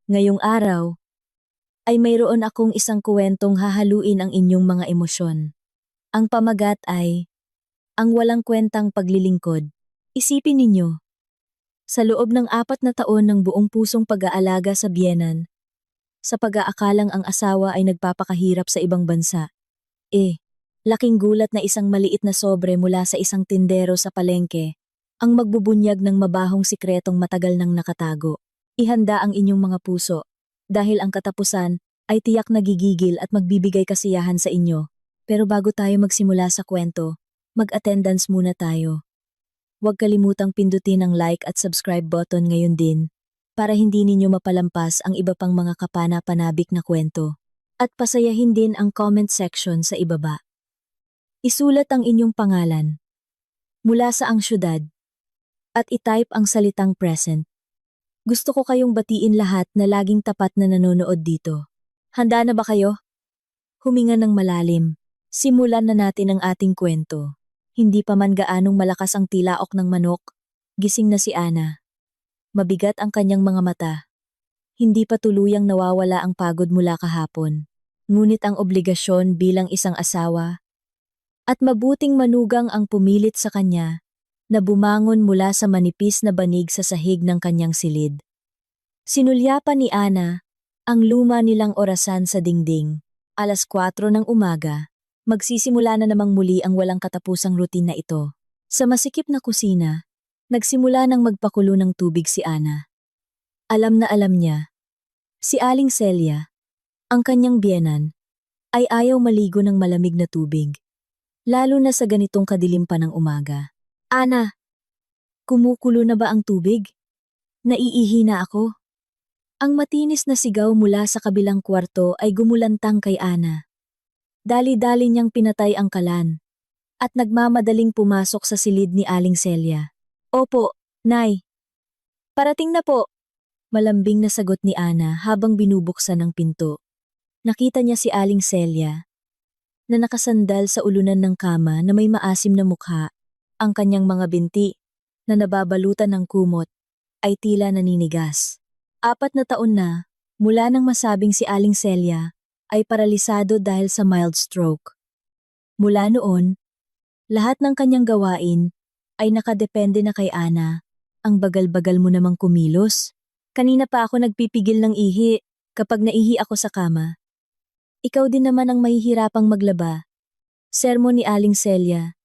Ngayong araw, ay mayroon akong isang kuwentong hahaluin ang inyong mga emosyon. Ang pamagat ay, ang walang kwentang paglilingkod. Isipin ninyo, sa loob ng 4 na taon ng buong pusong pag-aalaga sa biyenan, sa pag-aakalang ang asawa ay nagpapakahirap sa ibang bansa. Laking gulat na isang maliit na sobre mula sa isang tindero sa palengke, ang magbubunyag ng mabahong sikretong matagal nang nakatago. Ihanda ang inyong mga puso, dahil ang katapusan ay tiyak na gigigil at magbibigay kasiyahan sa inyo. Pero bago tayo magsimula sa kwento, mag-attendance muna tayo. Huwag kalimutang pindutin ang like at subscribe button ngayon din, para hindi ninyo mapalampas ang iba pang mga kapana-panabik na kwento. At pasayahin din ang comment section sa ibaba. Isulat ang inyong pangalan mula sa ang syudad at itype ang salitang present. Gusto ko kayong batiin lahat na laging tapat na nanonood dito. Handa na ba kayo? Huminga ng malalim. Simulan na natin ang ating kwento. Hindi pa man gaanong malakas ang tilaok ng manok, gising na si Ana. Mabigat ang kanyang mga mata. Hindi pa tuluyang nawawala ang pagod mula kahapon. Ngunit ang obligasyon bilang isang asawa at mabuting manugang ang pumilit sa kanya na bumangon mula sa manipis na banig sa sahig ng kanyang silid. Sinulyapan ni Ana ang luma nilang orasan sa dingding. 4:00 ng umaga, magsisimula na namang muli ang walang katapusang rutina ito. Sa masikip na kusina, nagsimula ng magpakulo ng tubig si Ana. Alam na alam niya, si Aling Celia, ang kanyang biyenan, ay ayaw maligo ng malamig na tubig, lalo na sa ganitong kadilim pa ng umaga. Ana, kumukulo na ba ang tubig? Naiihi na ako. Ang matinis na sigaw mula sa kabilang kwarto ay gumulantang kay Ana. Dali-dali niyang pinatay ang kalan at nagmamadaling pumasok sa silid ni Aling Celia. Opo, Nay. Parating na po. Malambing na sagot ni Ana habang binubuksan ang pinto. Nakita niya si Aling Celia na nakasandal sa ulunan ng kama na may maasim na mukha. Ang kanyang mga binti, na nababalutan ng kumot, ay tila naninigas. 4 na taon na, mula nang masabing si Aling Celia ay paralisado dahil sa mild stroke. Mula noon, lahat ng kanyang gawain ay nakadepende na kay Ana. Ang bagal-bagal mo namang kumilos. Kanina pa ako nagpipigil ng ihi kapag naihi ako sa kama. Ikaw din naman ang mahihirapang maglaba. Sermon ni Aling Celia,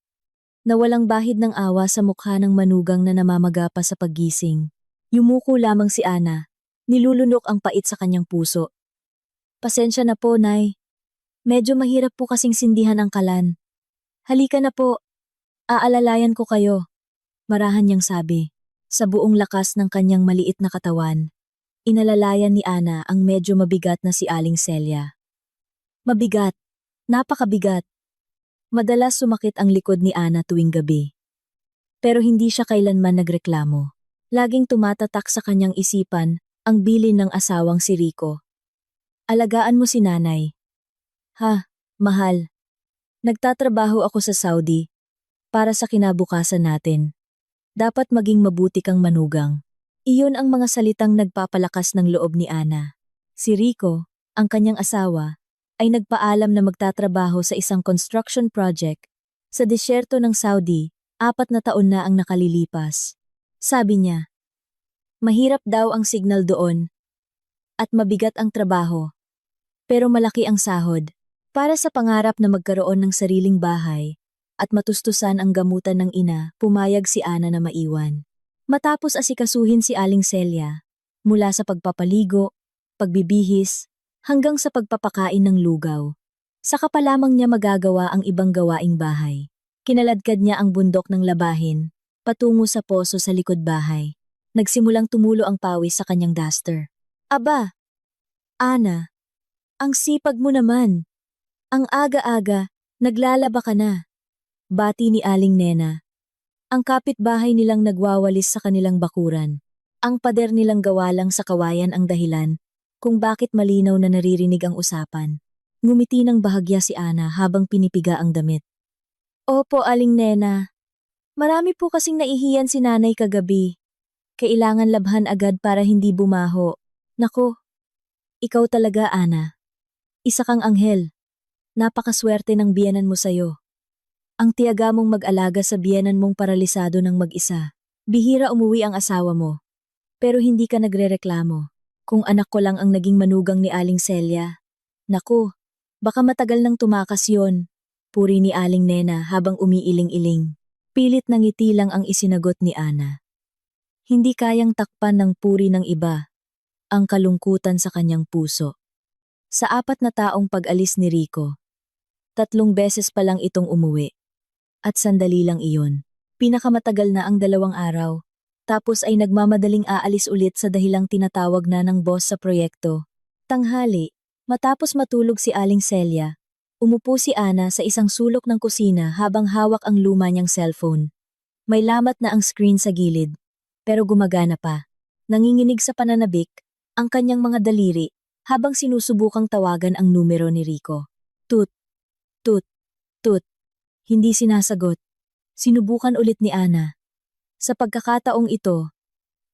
na walang bahid ng awa sa mukha ng manugang na namamaga pa sa paggising. Yumuko lamang si Ana, nilulunok ang pait sa kanyang puso. Pasensya na po, Nay. Medyo mahirap po kasing sindihan ang kalan. Halika na po, aalalayan ko kayo. Marahan niyang sabi, sa buong lakas ng kanyang maliit na katawan. Inalalayan ni Ana ang medyo mabigat na si Aling Celia. Mabigat, napakabigat. Madalas sumakit ang likod ni Ana tuwing gabi. Pero hindi siya kailanman nagreklamo. Laging tumatatak sa kanyang isipan ang bilin ng asawang si Rico. Alagaan mo si nanay. Ha, mahal. Nagtatrabaho ako sa Saudi para sa kinabukasan natin. Dapat maging mabuti kang manugang. Iyon ang mga salitang nagpapalakas ng loob ni Ana. Si Rico, ang kanyang asawa, ay nagpaalam na magtatrabaho sa isang construction project sa disyerto ng Saudi. 4 na taon na ang nakalilipas. Sabi niya, mahirap daw ang signal doon at mabigat ang trabaho, pero malaki ang sahod. Para sa pangarap na magkaroon ng sariling bahay at matustusan ang gamutan ng ina, pumayag si Ana na maiwan. Matapos asikasuhin si Aling Celia, mula sa pagpapaligo, pagbibihis, hanggang sa pagpapakain ng lugaw, saka pa lamang niya magagawa ang ibang gawaing bahay. Kinaladkad niya ang bundok ng labahin, patungo sa poso sa likod bahay. Nagsimulang tumulo ang pawis sa kanyang duster. Aba, Ana, ang sipag mo naman. Ang aga-aga, naglalaba ka na. Bati ni Aling Nena. Ang kapitbahay nilang nagwawalis sa kanilang bakuran. Ang pader nilang gawa lang sa kawayan ang dahilan kung bakit malinaw na naririnig ang usapan. Ngumiti ng bahagya si Ana habang pinipiga ang damit. Opo, Aling Nena. Marami po kasing naihiyan si nanay kagabi. Kailangan labhan agad para hindi bumaho. Nako, Ikaw talaga, Ana. Isa kang anghel. Napakaswerte ng biyenan mo sa'yo. Ang tiyaga mong mag-alaga sa biyenan mong paralisado ng mag-isa. Bihira umuwi ang asawa mo. Pero hindi ka nagrereklamo. Kung anak ko lang ang naging manugang ni Aling Celia. Naku, baka matagal nang tumakas yon. Puri ni Aling Nena habang umiiling-iling. Pilit na ngiti lang ang isinagot ni Ana. Hindi kayang takpan ng puri ng iba ang kalungkutan sa kanyang puso. Sa 4 na taong pag-alis ni Rico, 3 beses pa lang itong umuwi. At sandali lang iyon. Pinakamatagal na ang 2 araw. Tapos ay nagmamadaling aalis ulit sa dahilang tinatawag na ng boss sa proyekto. Tanghali, matapos matulog si Aling Celia, umupo si Ana sa isang sulok ng kusina habang hawak ang luma niyang cellphone. May lamat na ang screen sa gilid, pero gumagana pa. Nanginginig sa pananabik ang kanyang mga daliri habang sinusubukang tawagan ang numero ni Rico. Tut, tut, tut. Hindi sinasagot. Sinubukan ulit ni Ana. Sa pagkakataong ito,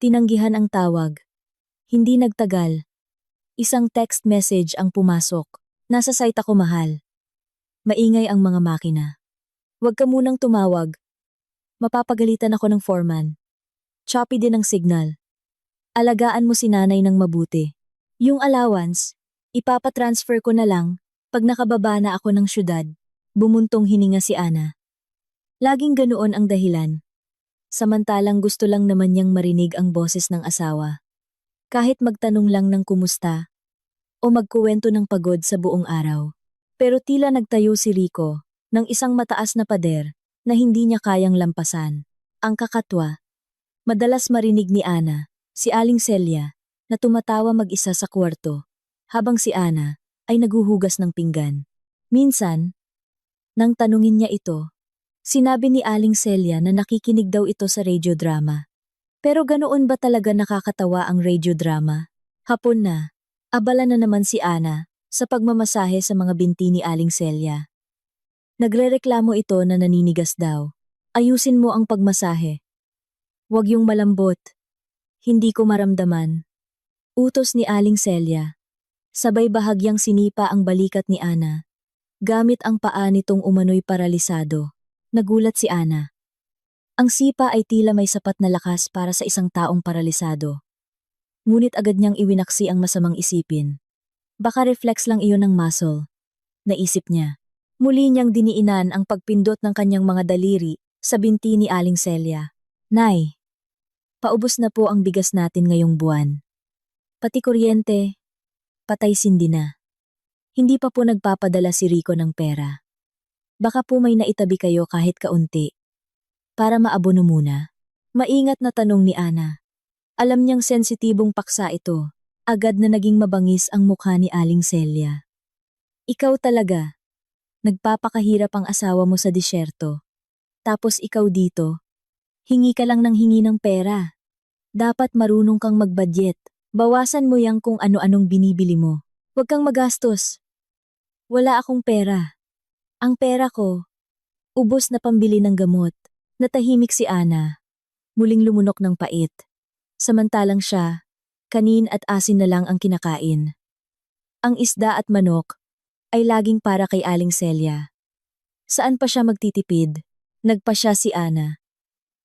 tinanggihan ang tawag. Hindi nagtagal. Isang text message ang pumasok. Nasa site ako, mahal. Maingay ang mga makina. Huwag ka munang tumawag. Mapapagalitan ako ng foreman. Choppy din ang signal. Alagaan mo si nanay ng mabuti. Yung allowance, ipapatransfer ko na lang pag nakababa na ako ng syudad. Bumuntong hininga si Ana. Laging ganoon ang dahilan. Samantalang gusto lang naman niyang marinig ang boses ng asawa. Kahit magtanong lang ng kumusta o magkuwento ng pagod sa buong araw. Pero tila nagtayo si Rico ng isang mataas na pader na hindi niya kayang lampasan. Ang kakatwa, madalas marinig ni Ana, si Aling Celia, na tumatawa mag-isa sa kwarto, habang si Ana ay naguhugas ng pinggan. Minsan, nang tanungin niya ito, sinabi ni Aling Celia na nakikinig daw ito sa radiodrama. Pero ganoon ba talaga nakakatawa ang radiodrama? Hapon na, abala na naman si Ana sa pagmamasahe sa mga binti ni Aling Celia. Nagrereklamo ito na naninigas daw. Ayusin mo ang pagmasahe. Huwag yung malambot. Hindi ko maramdaman. Utos ni Aling Celia. Sabay bahagyang sinipa ang balikat ni Ana. Gamit ang paa nitong umano'y paralisado. Nagulat si Ana. Ang sipa ay tila may sapat na lakas para sa isang taong paralisado. Ngunit agad niyang iwinaksi ang masamang isipin. Baka reflex lang iyon ng muscle. Naisip niya. Muli niyang diniinan ang pagpindot ng kanyang mga daliri sa binti ni Aling Celia. Nay, paubos na po ang bigas natin ngayong buwan. Pati kuryente, patay sindi na. Hindi pa po nagpapadala si Rico ng pera. Baka po may naitabi kayo kahit kaunti. Para maabono muna. Maingat na tanong ni Ana. Alam niyang sensitibong paksa ito. Agad na naging mabangis ang mukha ni Aling Celia. Ikaw talaga. Nagpapakahirap ang asawa mo sa disyerto. Tapos ikaw dito. Hingi ka lang ng hingi ng pera. Dapat marunong kang mag-budget. Bawasan mo yang kung ano-anong binibili mo. Huwag kang magastos. Wala akong pera. Ang pera ko, ubos na pambili ng gamot. Natahimik si Ana. Muling lumunok ng pait. Samantalang siya, kanin at asin na lang ang kinakain. Ang isda at manok ay laging para kay Aling Celia. Saan pa siya magtitipid? Nagpasya si Ana.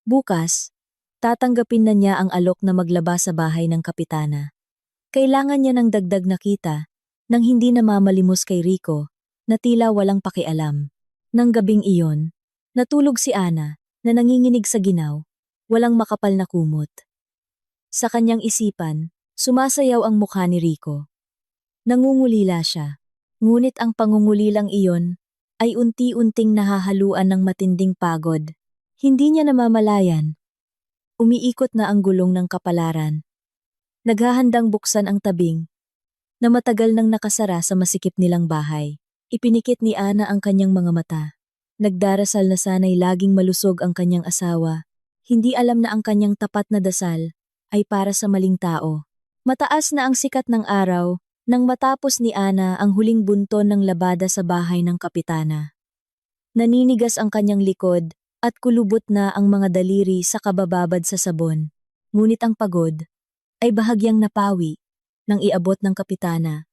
Bukas, tatanggapin na niya ang alok na maglaba sa bahay ng kapitana. Kailangan niya ng dagdag na kita nang hindi namamalimos kay Rico na tila walang pakialam. Nang gabing iyon, natulog si Ana na nanginginig sa ginaw, walang makapal na kumot. Sa kanyang isipan, sumasayaw ang mukha ni Rico. Nangungulila siya, ngunit ang pangungulilang iyon ay unti-unting nahahaluan ng matinding pagod. Hindi niya namamalayan. Umiikot na ang gulong ng kapalaran. Naghahandang buksan ang tabing na matagal nang nakasara sa masikip nilang bahay. Ipinikit ni Ana ang kanyang mga mata. Nagdarasal na sana'y laging malusog ang kanyang asawa. Hindi alam na ang kanyang tapat na dasal ay para sa maling tao. Mataas na ang sikat ng araw nang matapos ni Ana ang huling bunton ng labada sa bahay ng kapitana. Naninigas ang kanyang likod at kulubot na ang mga daliri sa kabababad sa sabon. Ngunit ang pagod ay bahagyang napawi. nang iabot ng kapitana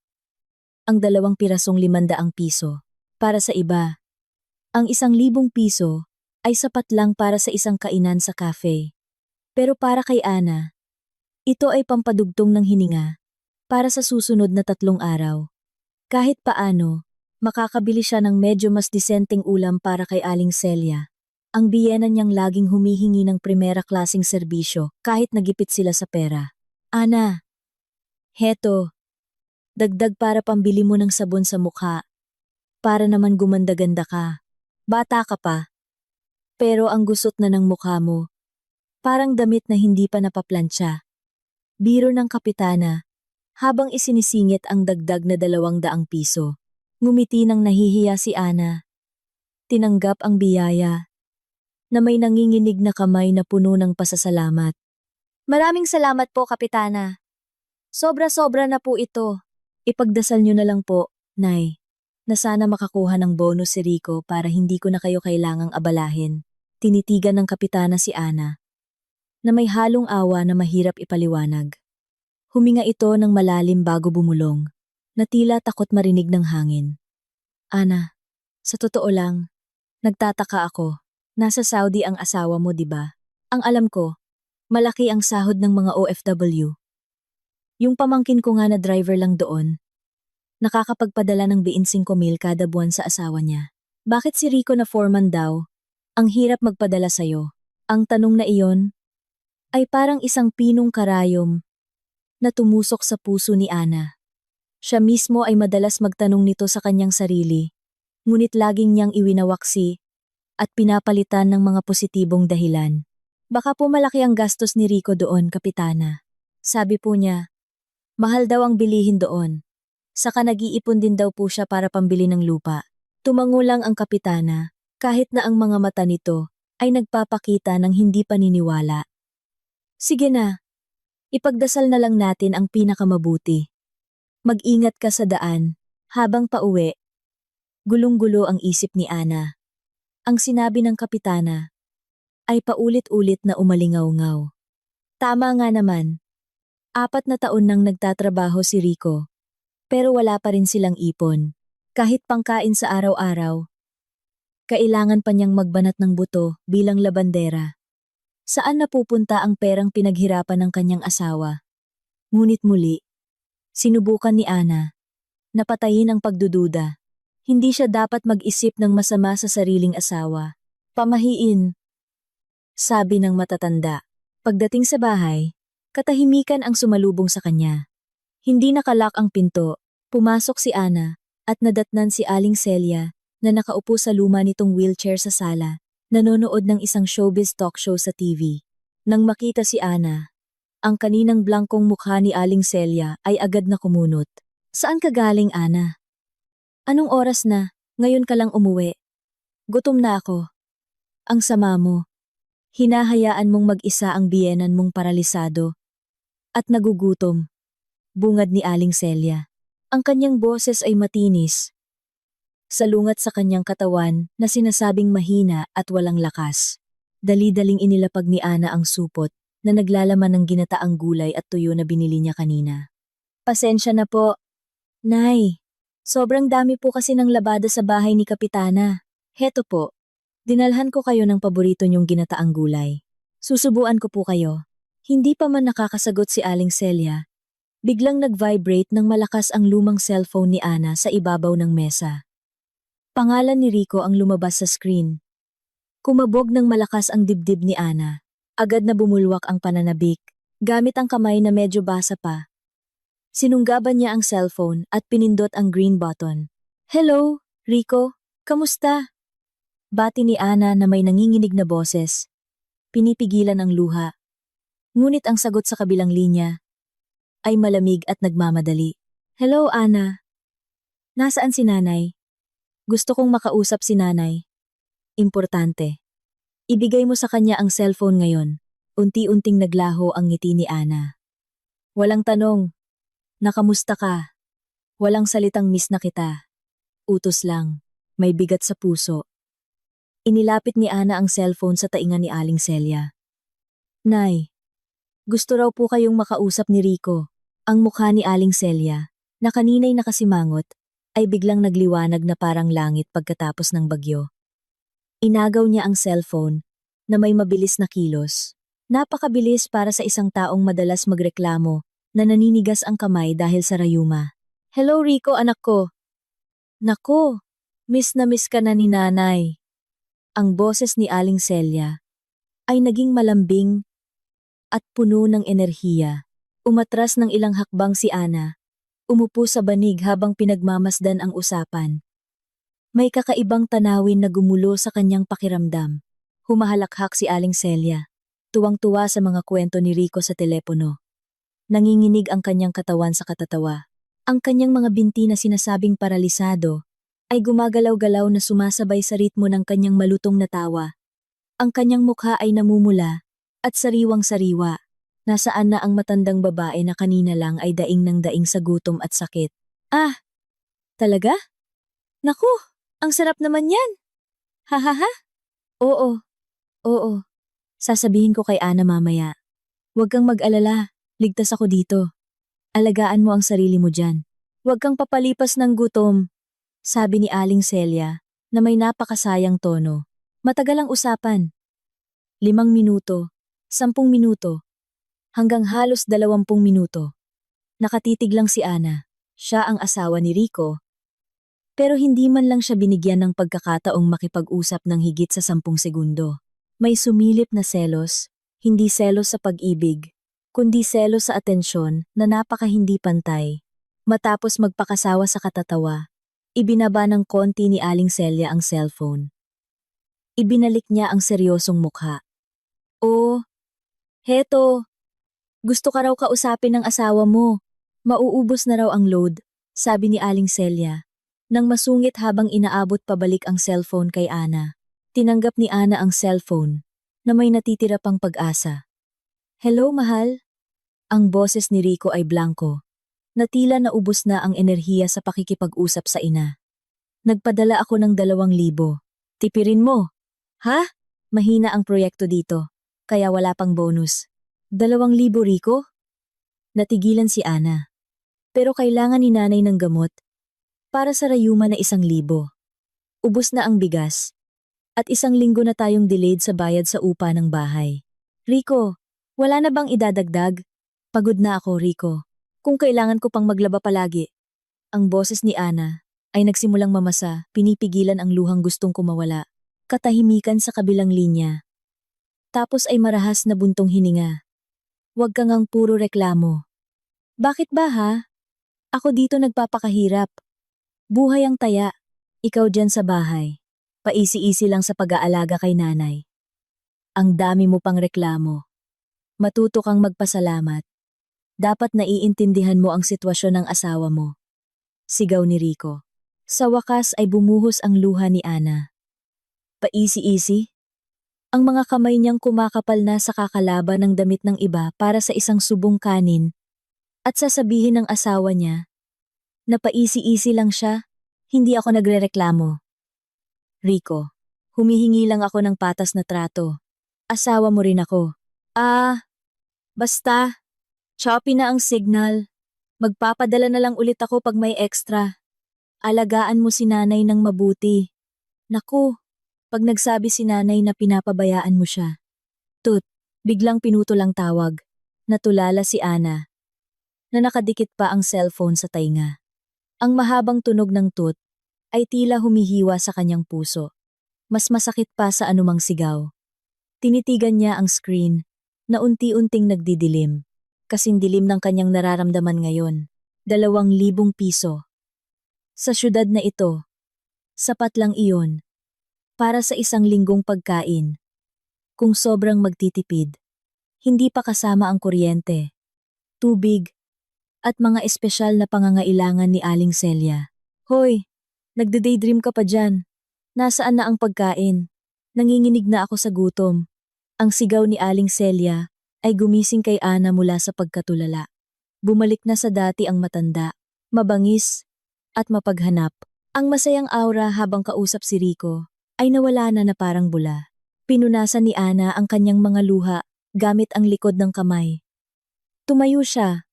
ang 2 pirasong 500 piso. Para sa iba, ang 1,000 piso ay sapat lang para sa isang kainan sa cafe. Pero para kay Ana, ito ay pampadugtong ng hininga para sa susunod na 3 araw. Kahit paano, makakabili siya ng medyo mas disenteng ulam para kay Aling Celia. Ang biyena niyang laging humihingi ng primera klaseng serbisyo kahit nagipit sila sa pera. Ana, heto, dagdag para pambili mo ng sabon sa mukha. Para naman gumanda-ganda ka. Bata ka pa. Pero ang gusot na ng mukha mo, parang damit na hindi pa napaplantsa. Biro ng kapitana, habang isinisingit ang dagdag na 200 piso. Ngumiti nang nahihiya si Ana. Tinanggap ang biyaya, na may nanginginig na kamay na puno ng pasasalamat. Maraming salamat po, kapitana. Sobra-sobra na po ito. Ipagdasal niyo na lang po, Nay, na sana makakuha ng bonus si Rico para hindi ko na kayo kailangang abalahin. Tinitigan ng kapitana si Ana, na may halong awa na mahirap ipaliwanag. Huminga ito ng malalim bago bumulong, na tila takot marinig ng hangin. Ana, sa totoo lang, nagtataka ako. Nasa Saudi ang asawa mo, di ba? Ang alam ko, malaki ang sahod ng mga OFW. Yung pamangkin ko nga na driver lang doon, nakakapagpadala ng 25,000 kada buwan sa asawa niya. Bakit si Rico na foreman daw? Ang hirap magpadala sa'yo. Ang tanong na iyon ay parang isang pinong karayom na tumusok sa puso ni Ana. Siya mismo ay madalas magtanong nito sa kanyang sarili, ngunit laging niyang iwinawaksi at pinapalitan ng mga positibong dahilan. Baka po malaki ang gastos ni Rico doon, kapitana. Sabi po niya, mahal daw ang bilihin doon. Saka nag-iipon din daw po siya para pambili ng lupa. Tumango lang ang kapitana, kahit na ang mga mata nito ay nagpapakita ng hindi paniniwala. Sige na, ipagdasal na lang natin ang pinakamabuti. Mag-ingat ka sa daan, habang pauwi. Gulong-gulo ang isip ni Ana. Ang sinabi ng kapitana ay paulit-ulit na umalingaw-ngaw. Tama nga naman, 4 na taon nang nagtatrabaho si Rico. Pero wala pa rin silang ipon. Kahit pangkain sa araw-araw, kailangan pa niyang magbanat ng buto bilang labandera. Saan napupunta ang perang pinaghirapan ng kanyang asawa? Ngunit muli, sinubukan ni Ana na patayin ang pagdududa. Hindi siya dapat mag-isip ng masama sa sariling asawa. Pamahiin, sabi ng matatanda. Pagdating sa bahay, katahimikan ang sumalubong sa kanya. Hindi nakalak ang pinto. Pumasok si Ana at nadatnan si Aling Celia na nakaupo sa luma nitong wheelchair sa sala, nanonood ng isang showbiz talk show sa TV. Nang makita si Ana, ang kaninang blangkong mukha ni Aling Celia ay agad na kumunot. Saan ka galing, Ana? Anong oras na? Ngayon ka lang umuwi. Gutom na ako. Ang sama mo. Hinahayaan mong mag-isa ang biyenan mong paralisado at nagugutom. Bungad ni Aling Celia. Ang kanyang boses ay matinis, salungat sa kanyang katawan na sinasabing mahina at walang lakas. Dali-daling inilapag ni Ana ang supot na naglalaman ng ginataang gulay at tuyo na binili niya kanina. Pasensya na po. Nay, sobrang dami po kasi ng labada sa bahay ni Kapitana. Heto po, dinalhan ko kayo ng paborito niyong ginataang gulay. Susubuan ko po kayo. Hindi pa man nakakasagot si Aling Celia, biglang nag-vibrate ng malakas ang lumang cellphone ni Ana sa ibabaw ng mesa. Pangalan ni Rico ang lumabas sa screen. Kumabog ng malakas ang dibdib ni Ana. Agad na bumulwak ang pananabik, gamit ang kamay na medyo basa pa. Sinunggaban niya ang cellphone at pinindot ang green button. Hello, Rico, kamusta? Bati ni Ana na may nanginginig na boses. Pinipigilan ang luha. Ngunit ang sagot sa kabilang linya ay malamig at nagmamadali. Hello, Ana. Nasaan si nanay? Gusto kong makausap si nanay. Importante. Ibigay mo sa kanya ang cellphone ngayon. Unti-unting naglaho ang ngiti ni Ana. Walang tanong. Nakamusta ka? Walang salitang miss na kita. Utos lang. May bigat sa puso. Inilapit ni Ana ang cellphone sa tainga ni Aling Celia. Nay, gusto raw po kayong makausap ni Rico. Ang mukha ni Aling Celia, na kanina'y nakasimangot, ay biglang nagliwanag na parang langit pagkatapos ng bagyo. Inagaw niya ang cellphone, na may mabilis na kilos. Napakabilis para sa isang taong madalas magreklamo, na naninigas ang kamay dahil sa rayuma. "Hello Rico, anak ko." "Nako, miss na miss ka na ni nanay." Ang boses ni Aling Celia ay naging malambing at puno ng enerhiya. Umatras ng ilang hakbang si Ana. Umupo sa banig habang pinagmamasdan ang usapan. May kakaibang tanawin na gumulo sa kanyang pakiramdam. Humahalakhak si Aling Celia. Tuwang-tuwa sa mga kwento ni Rico sa telepono. Nanginginig ang kanyang katawan sa katatawa. Ang kanyang mga binti na sinasabing paralisado ay gumagalaw-galaw na sumasabay sa ritmo ng kanyang malutong na tawa. Ang kanyang mukha ay namumula at sariwang-sariwa. Nasaan na ang matandang babae na kanina lang ay daing ng daing sa gutom at sakit. "Ah, talaga? Naku, ang sarap naman yan! Hahaha! Oo, oo. Sasabihin ko kay Ana mamaya. Huwag kang mag-alala, ligtas ako dito. Alagaan mo ang sarili mo dyan. Huwag kang papalipas ng gutom," sabi ni Aling Celia na may napakasayang tono. Matagal ang usapan. 5 minuto, 10 minuto, hanggang halos 20 minuto. Nakatitig lang si Ana. Siya ang asawa ni Rico. Pero hindi man lang siya binigyan ng pagkakataong makipag-usap ng higit sa 10 segundo. May sumilip na selos, hindi selos sa pag-ibig, kundi selos sa atensyon na napaka-hindi pantay. Matapos magpakasawa sa katatawa, ibinaba ng konti ni Aling Celia ang cellphone. Ibinalik niya ang seryosong mukha. "Oh, heto. Gusto ka raw kausapin ng asawa mo. Mauubos na raw ang load," sabi ni Aling Celia. Nang masungit habang inaabot pabalik ang cellphone kay Ana. Tinanggap ni Ana ang cellphone, na may natitira pang pag-asa. "Hello, mahal?" Ang boses ni Rico ay blanko. Natila naubos na ang enerhiya sa pakikipag-usap sa ina. "Nagpadala ako ng 2,000. Tipirin mo." "Ha? Mahina ang proyekto dito, kaya wala pang bonus." 2,000 Rico? Natigilan si Ana. Pero kailangan ni nanay ng gamot. Para sa rayuma na 1,000. Ubus na ang bigas. At 1 linggo na tayong delayed sa bayad sa upa ng bahay. "Rico, wala na bang idadagdag? Pagod na ako, Rico. Kung kailangan ko pang maglaba palagi." Ang boses ni Ana ay nagsimulang mamasa, pinipigilan ang luhang gustong kumawala. Katahimikan sa kabilang linya. Tapos ay marahas na buntong hininga. "Huwag kang ngang puro reklamo." "Bakit ba ha? Ako dito nagpapakahirap. Buhay ang taya. Ikaw dyan sa bahay. Paisi-isi lang sa pag-aalaga kay nanay. Ang dami mo pang reklamo. Matuto kang magpasalamat. Dapat naiintindihan mo ang sitwasyon ng asawa mo." Sigaw ni Rico. Sa wakas ay bumuhos ang luha ni Ana. Paisi-isi? Ang mga kamay niyang kumakapal na sa kakalaban ng damit ng iba para sa isang subong kanin. At sasabihin ng asawa niya, na paisi-isi lang siya, hindi ako nagrereklamo. "Rico, humihingi lang ako ng patas na trato. Asawa mo rin ako." "Ah, basta. Choppy na ang signal. Magpapadala na lang ulit ako pag may extra. Alagaan mo si nanay ng mabuti." "Naku, pag nagsabi si nanay na pinapabayaan mo siya." "Tut," biglang pinutol ang tawag. Natulala si Ana, na nakadikit pa ang cellphone sa tainga. Ang mahabang tunog ng tut ay tila humihiwa sa kanyang puso. Mas masakit pa sa anumang sigaw. Tinitigan niya ang screen na unti-unting nagdidilim. Kasing dilim ng kanyang nararamdaman ngayon. 2,000 piso. Sa syudad na ito, sapat lang iyon para sa 1 linggong pagkain. Kung sobrang magtitipid, hindi pa kasama ang kuryente, tubig, at mga espesyal na pangangailangan ni Aling Celia. "Hoy, nagde-daydream ka pa dyan. Nasaan na ang pagkain? Nanginginig na ako sa gutom." Ang sigaw ni Aling Celia ay gumising kay Ana mula sa pagkatulala. Bumalik na sa dati ang matanda, mabangis, at mapaghanap. Ang masayang aura habang kausap si Rico ay nawala na parang bula. Pinunasan ni Ana ang kanyang mga luha gamit ang likod ng kamay. Tumayo siya.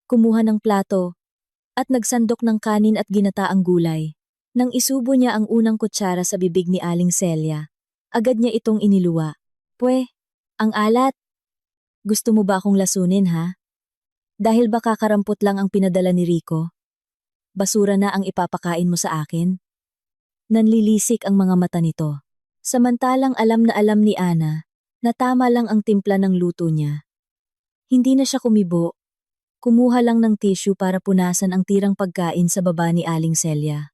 kumuha ng plato, at nagsandok ng kanin at ginataang gulay. Nang isubo niya ang unang kutsara sa bibig ni Aling Celia, agad niya itong iniluwa. "Pwe, ang alat. Gusto mo ba akong lasunin ha? Dahil ba kakarampot lang ang pinadala ni Rico? Basura na ang ipapakain mo sa akin?" Nanlilisik ang mga mata nito. Samantalang alam na alam ni Ana na tama lang ang timpla ng luto niya. Hindi na siya kumibo. Kumuha lang ng tissue para punasan ang tirang pagkain sa baba ni Aling Celia.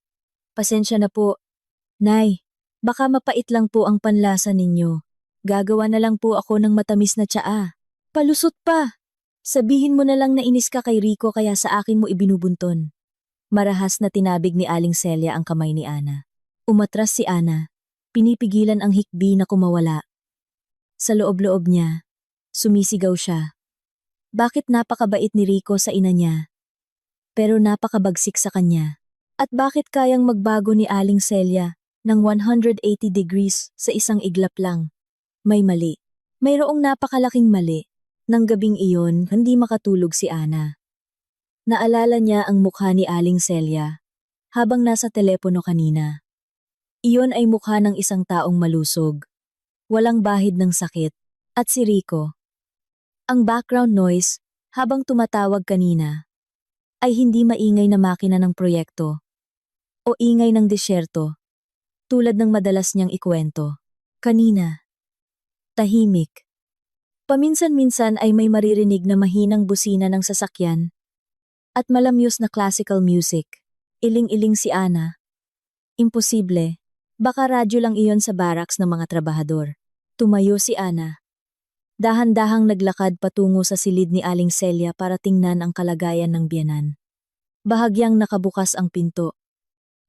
"Pasensya na po. Nay, baka mapait lang po ang panlasa ninyo. Gagawa na lang po ako ng matamis na tsaa." "Palusot pa! Sabihin mo na lang na inis ka kay Rico kaya sa akin mo ibinubunton." Marahas na tinabig ni Aling Celia ang kamay ni Ana. Umatras si Ana. Pinipigilan ang hikbi na kumawala. Sa loob-loob niya, sumisigaw siya. Bakit napakabait ni Rico sa ina niya, pero napakabagsik sa kanya? At bakit kayang magbago ni Aling Celia ng 180 degrees sa isang iglap lang? May mali. Mayroong napakalaking mali. Nang gabing iyon, hindi makatulog si Ana. Naalala niya ang mukha ni Aling Celia habang nasa telepono kanina. Iyon ay mukha ng isang taong malusog, walang bahid ng sakit, at si Rico. Ang background noise habang tumatawag kanina ay hindi maingay na makina ng proyekto o ingay ng disyerto tulad ng madalas niyang ikwento. Kanina, tahimik. Paminsan-minsan ay may maririnig na mahinang busina ng sasakyan at malamyos na classical music. Iling-iling si Ana. Imposible. Baka radyo lang iyon sa barracks ng mga trabahador. Tumayo si Ana. Dahan-dahang naglakad patungo sa silid ni Aling Celia para tingnan ang kalagayan ng biyenan. Bahagyang nakabukas ang pinto.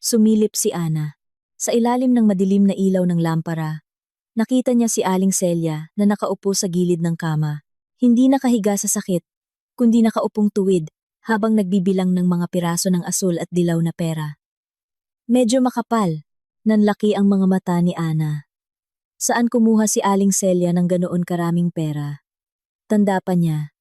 Sumilip si Ana. Sa ilalim ng madilim na ilaw ng lampara, nakita niya si Aling Celia na nakaupo sa gilid ng kama. Hindi nakahiga sa sakit, kundi nakaupong tuwid habang nagbibilang ng mga piraso ng asul at dilaw na pera. Medyo makapal. Nanlaki ang mga mata ni Ana. Saan kumuha si Aling Celia ng ganoon karaming pera? Tanda pa niya.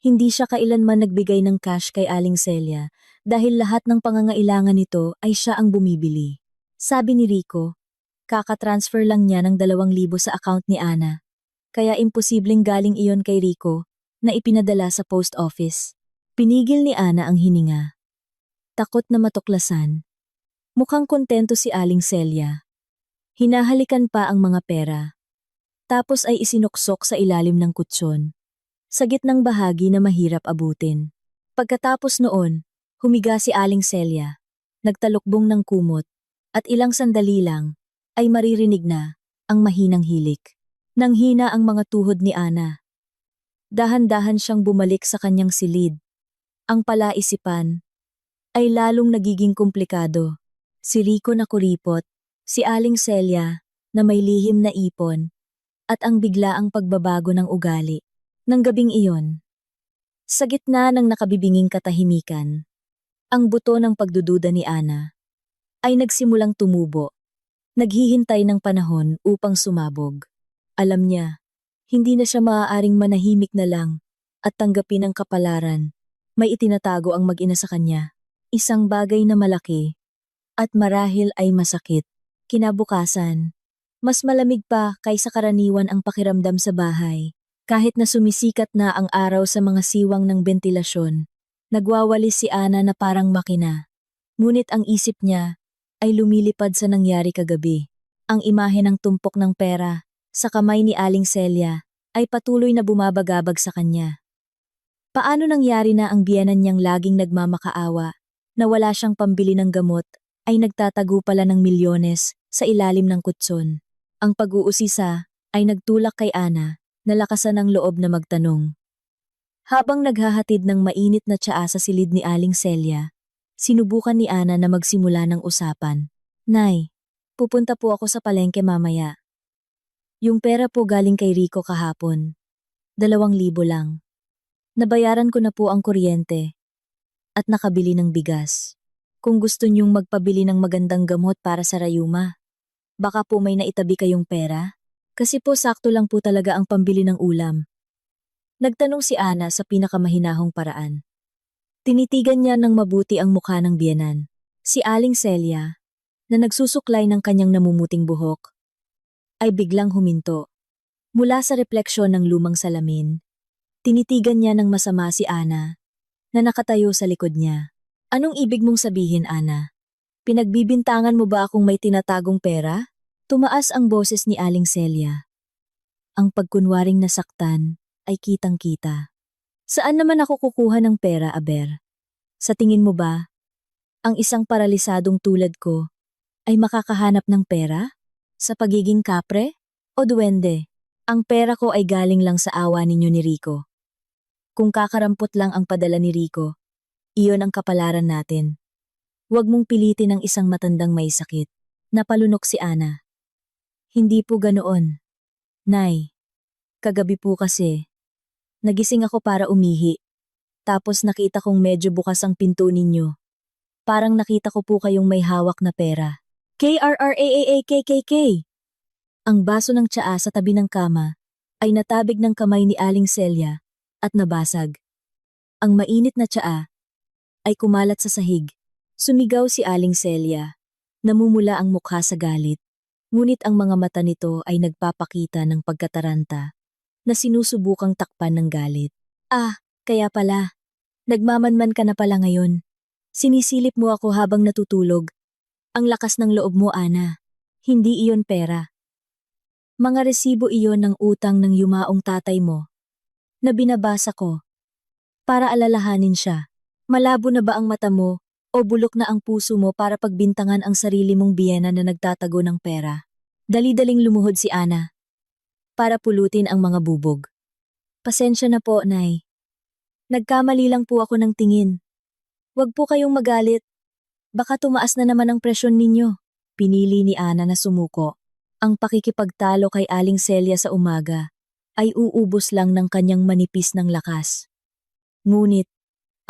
Hindi siya kailanman nagbigay ng cash kay Aling Celia dahil lahat ng pangangailangan nito ay siya ang bumibili. Sabi ni Rico, kakatransfer lang niya ng 2,000 sa account ni Ana. Kaya imposibleng galing iyon kay Rico na ipinadala sa post office. Pinigil ni Ana ang hininga. Takot na matuklasan. Mukhang kontento si Aling Celia. Hinahalikan pa ang mga pera. Tapos ay isinuksok sa ilalim ng kutsyon. Sa gitnang bahagi na mahirap abutin. Pagkatapos noon, humiga si Aling Celia. Nagtalukbong ng kumot. At ilang sandali lang, ay maririnig na ang mahinang hilik. Nang hina ang mga tuhod ni Ana. Dahan-dahan siyang bumalik sa kanyang silid. Ang palaisipan ay lalong nagiging komplikado. Si Rico na kuripot, si Aling Celia na may lihim na ipon, at ang biglaang pagbabago ng ugali. Nang gabing iyon, sa gitna ng nakabibinging katahimikan, ang buto ng pagdududa ni Ana ay nagsimulang tumubo, naghihintay ng panahon upang sumabog. Alam niya, hindi na siya maaaring manahimik na lang at tanggapin ang kapalaran. May itinatago ang mag-ina sa kanya, isang bagay na malaki at marahil ay masakit. Kinabukasan, mas malamig pa kaysa karaniwan ang pakiramdam sa bahay. Kahit na sumisikat na ang araw sa mga siwang ng bentilasyon, nagwawalis si Ana na parang makina. Ngunit ang isip niya ay lumilipad sa nangyari kagabi. Ang imahe ng tumpok ng pera sa kamay ni Aling Celia ay patuloy na bumabagabag sa kanya. Paano nangyari na ang biyenan niyang laging nagmamakaawa, na wala siyang pambili ng gamot, ay nagtatago pala ng milyones sa ilalim ng kutson? Ang pag-uusisa ay nagtulak kay Ana na lakasan ang loob na magtanong. Habang naghahatid ng mainit na tsaa sa silid ni Aling Celia, sinubukan ni Ana na magsimula ng usapan. Nay, pupunta po ako sa palengke mamaya. Yung pera po galing kay Rico kahapon. 2,000 lang. Nabayaran ko na po ang kuryente at nakabili ng bigas. Kung gusto niyong magpabili ng magandang gamot para sa rayuma, baka po may naitabi kayong pera? Kasi po sakto lang po talaga ang pambili ng ulam. Nagtanong si Ana sa pinakamahinahong paraan. Tinitigan niya ng mabuti ang mukha ng biyenan. Si Aling Celia, na nagsusuklay ng kanyang namumuting buhok, ay biglang huminto. Mula sa refleksyon ng lumang salamin, tinitigan niya ng masama si Ana, na nakatayo sa likod niya. Anong ibig mong sabihin, Ana? Pinagbibintangan mo ba akong may tinatagong pera? Tumaas ang boses ni Aling Celia. Ang pagkunwaring nasaktan ay kitang-kita. Saan naman ako kukuha ng pera, Aber? Sa tingin mo ba, ang isang paralisadong tulad ko ay makakahanap ng pera? Sa pagiging kapre? O duwende? Ang pera ko ay galing lang sa awa ninyo ni Rico. Kung kakarampot lang ang padala ni Rico, iyon ang kapalaran natin. Huwag mong pilitin ang isang matandang may sakit. Napalunok si Ana. Hindi po ganoon. Nay, kagabi po kasi, nagising ako para umihi. Tapos nakita kong medyo bukas ang pinto ninyo. Parang nakita ko po kayong may hawak na pera. KRRAAAKKK! Ang baso ng tsaa sa tabi ng kama ay natabig ng kamay ni Aling Celia at nabasag. Ang mainit na tsaa ay kumalat sa sahig. Sumigaw si Aling Celia. Namumula ang mukha sa galit. Ngunit ang mga mata nito ay nagpapakita ng pagkataranta na sinusubukang takpan ng galit. Ah, kaya pala. Nagmamanman ka na pala ngayon. Sinisilip mo ako habang natutulog. Ang lakas ng loob mo, Ana. Hindi iyon pera. Mga resibo iyon ng utang ng yumaong tatay mo na binabasa ko para alalahanin siya. Malabo na ba ang mata mo o bulok na ang puso mo para pagbintangan ang sarili mong biyena na nagtatago ng pera? Dali-daling lumuhod si Ana para pulutin ang mga bubog. Pasensya na po, Nay. Nagkamali lang po ako ng tingin. Huwag po kayong magalit. Baka tumaas na naman ang presyon ninyo. Pinili ni Ana na sumuko. Ang pakikipagtalo kay Aling Celia sa umaga ay uubos lang ng kanyang manipis ng lakas. Ngunit,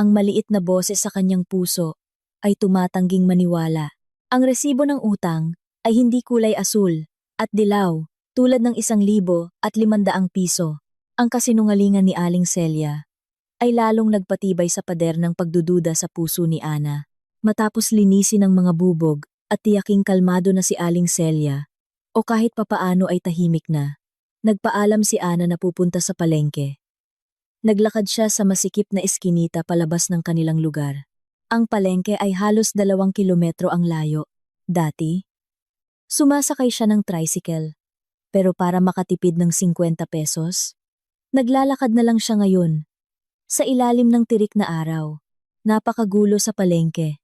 ang maliit na boses sa kanyang puso ay tumatangging maniwala. Ang resibo ng utang ay hindi kulay asul at dilaw tulad ng 1,500 piso. Ang kasinungalingan ni Aling Celia ay lalong nagpatibay sa pader ng pagdududa sa puso ni Ana. Matapos linisin ang mga bubog at tiyaking kalmado na si Aling Celia, o kahit papaano ay tahimik na, nagpaalam si Ana na pupunta sa palengke. Naglakad siya sa masikip na eskinita palabas ng kanilang lugar. Ang palengke ay halos 2 kilometro ang layo. Dati, sumasakay siya ng tricycle. Pero para makatipid ng 50 pesos, naglalakad na lang siya ngayon. Sa ilalim ng tirik na araw, napakagulo sa palengke.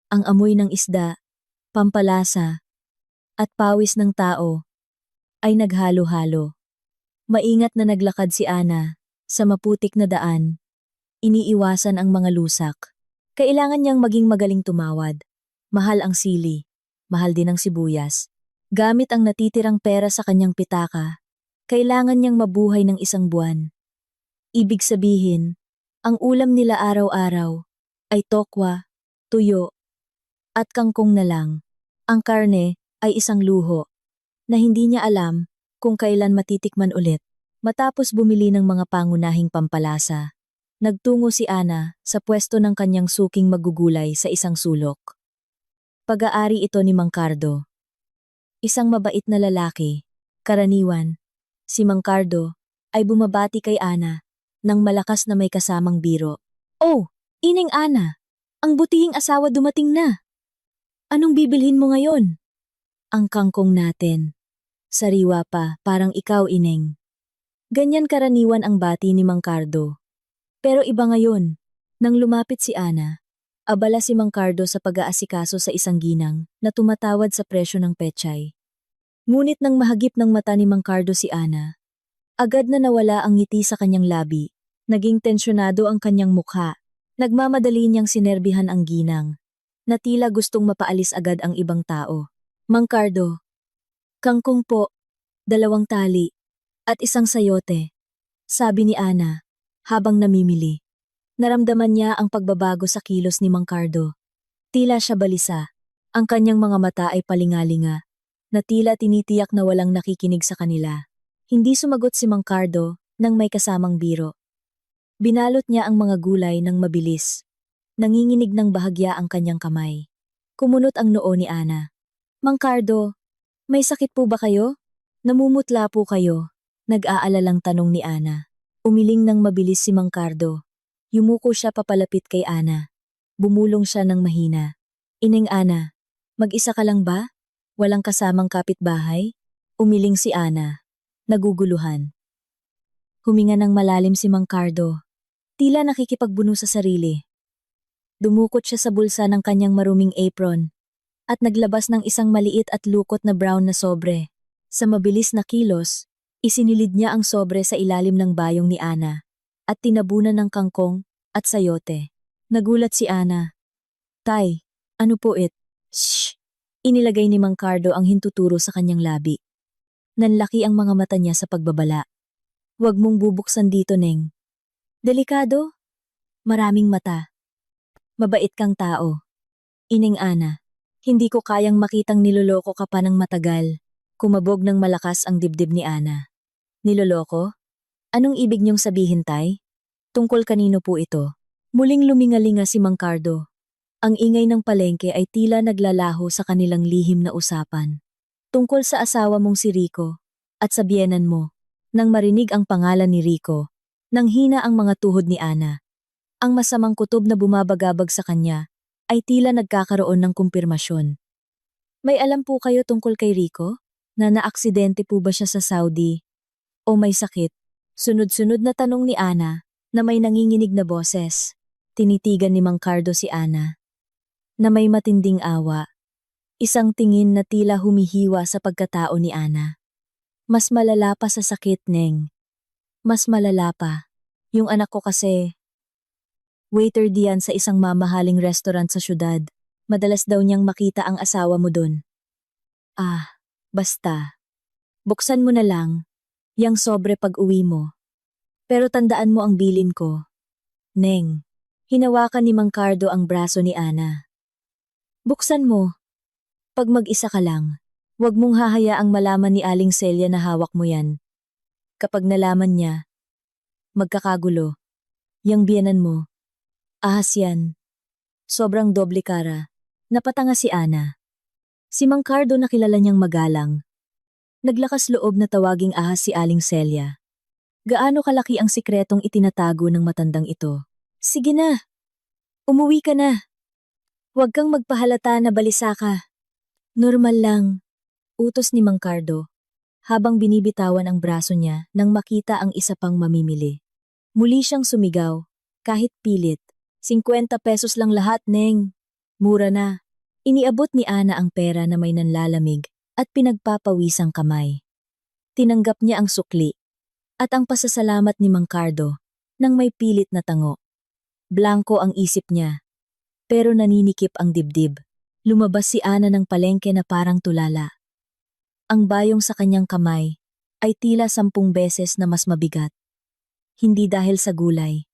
Ang amoy ng isda, pampalasa, at pawis ng tao ay naghalo-halo. Maingat na naglakad si Ana sa maputik na daan. Iniiwasan ang mga lusak. Kailangan niyang maging magaling tumawad. Mahal ang sili, mahal din ang sibuyas. Gamit ang natitirang pera sa kanyang pitaka, kailangan niyang mabuhay ng 1 buwan. Ibig sabihin, ang ulam nila araw-araw ay tokwa, tuyo, at kangkong na lang. Ang karne ay isang luho na hindi niya alam kung kailan matitikman ulit. Matapos bumili ng mga pangunahing pampalasa, nagtungo si Ana sa pwesto ng kanyang suking magugulay sa isang sulok. Pag-aari ito ni Mang Cardo. Isang mabait na lalaki, karaniwan. Si Mang Cardo ay bumabati kay Ana nang malakas na may kasamang biro. Oh, Ining Ana, ang butihing asawa dumating na. Anong bibilhin mo ngayon? Ang kangkong natin. Sariwa pa, parang ikaw, Ineng. Ganyan karaniwan ang bati ni Mang Cardo. Pero iba ngayon. Nang lumapit si Ana, abala si Mang Cardo sa pag-aasikaso sa isang ginang na tumatawad sa presyo ng pechay. Ngunit nang mahagip ng mata ni Mang Cardo si Ana, agad na nawala ang ngiti sa kanyang labi. Naging tensyonado ang kanyang mukha. Nagmamadali niyang sinerbihan ang ginang, na tila gustong mapaalis agad ang ibang tao. Mang Cardo, kangkong po, 2 tali, at 1 sayote, sabi ni Ana, habang namimili. Naramdaman niya ang pagbabago sa kilos ni Mang Cardo. Tila siya balisa. Ang kanyang mga mata ay palingalinga, na tila tinitiyak na walang nakikinig sa kanila. Hindi sumagot si Mang Cardo nang may kasamang biro. Binalot niya ang mga gulay ng mabilis. Nanginginig ng bahagya ang kanyang kamay. Kumunot ang noo ni Ana. Mang Cardo, may sakit po ba kayo? Namumutla po kayo? Nag-aalalang tanong ni Ana. Umiling ng mabilis si Mang Cardo. Yumuko siya papalapit kay Ana. Bumulong siya ng mahina. Ineng Ana, mag-isa ka lang ba? Walang kasamang kapitbahay? Umiling si Ana. Naguguluhan. Huminga ng malalim si Mang Cardo. Tila nakikipagbuno sa sarili. Dumukot siya sa bulsa ng kanyang maruming apron at naglabas ng isang maliit at lukot na brown na sobre. Sa mabilis na kilos, isinilid niya ang sobre sa ilalim ng bayong ni Ana at tinabunan ng kangkong at sayote. Nagulat si Ana. Tay, ano po it? Shh! Inilagay ni Mang Cardo ang hintuturo sa kanyang labi. Nanlaki ang mga mata niya sa pagbabala. Huwag mong bubuksan dito, Neng. Delikado? Maraming mata. Mabait kang tao. Ineng Ana, hindi ko kayang makitang niloloko ka pa ng matagal. Kumabog ng malakas ang dibdib ni Ana. Niloloko? Anong ibig niyong sabihin, Tay? Tungkol kanino po ito? Muling lumingalinga si Mang Cardo. Ang ingay ng palengke ay tila naglalaho sa kanilang lihim na usapan. Tungkol sa asawa mong si Rico at sa biyenan mo. Nang marinig ang pangalan ni Rico, nanghina ang mga tuhod ni Ana. Ang masamang kutob na bumabagabag sa kanya ay tila nagkakaroon ng kumpirmasyon. May alam po kayo tungkol kay Rico? Na naaksidente po ba siya sa Saudi? O may sakit? Sunod-sunod na tanong ni Ana na may nanginginig na boses. Tinitigan ni Mang Cardo si Ana. Na may matinding awa. Isang tingin na tila humihiwa sa pagkatao ni Ana. Mas malala pa sa sakit, Neng. Mas malala pa. Yung anak ko kasi, waiter diyan sa isang mamahaling restaurant sa syudad. Madalas daw niyang makita ang asawa mo dun. Ah, basta. Buksan mo na lang. Yang sobre pag uwi mo. Pero tandaan mo ang bilin ko. Neng. Hinawakan ni Mang Cardo ang braso ni Ana. Buksan mo. Pag mag-isa ka lang. Huwag mong hahayaang malaman ni Aling Celia na hawak mo yan. Kapag nalaman niya, magkakagulo. Yang biyenan mo. Ahas yan. Sobrang doble kara. Napatanga si Ana. Si Mang Cardo na kilala niyang magalang. Naglakas loob na tawaging ahas si Aling Celia. Gaano kalaki ang sikretong itinatago ng matandang ito? Sige na. Umuwi ka na. Huwag kang magpahalata na balisa ka. Normal lang. Utos ni Mang Cardo, habang binibitawan ang braso niya nang makita ang isa pang mamimili. Muli siyang sumigaw, kahit pilit. 50 pesos lang lahat, Neng. Mura na. Iniabot ni Ana ang pera na may nanlalamig at pinagpapawisang kamay. Tinanggap niya ang sukli at ang pasasalamat ni Mang Cardo nang may pilit na tango. Blanko ang isip niya, pero naninikip ang dibdib. Lumabas si Ana ng palengke na parang tulala. Ang bayong sa kanyang kamay ay tila 10 beses na mas mabigat. Hindi dahil sa gulay,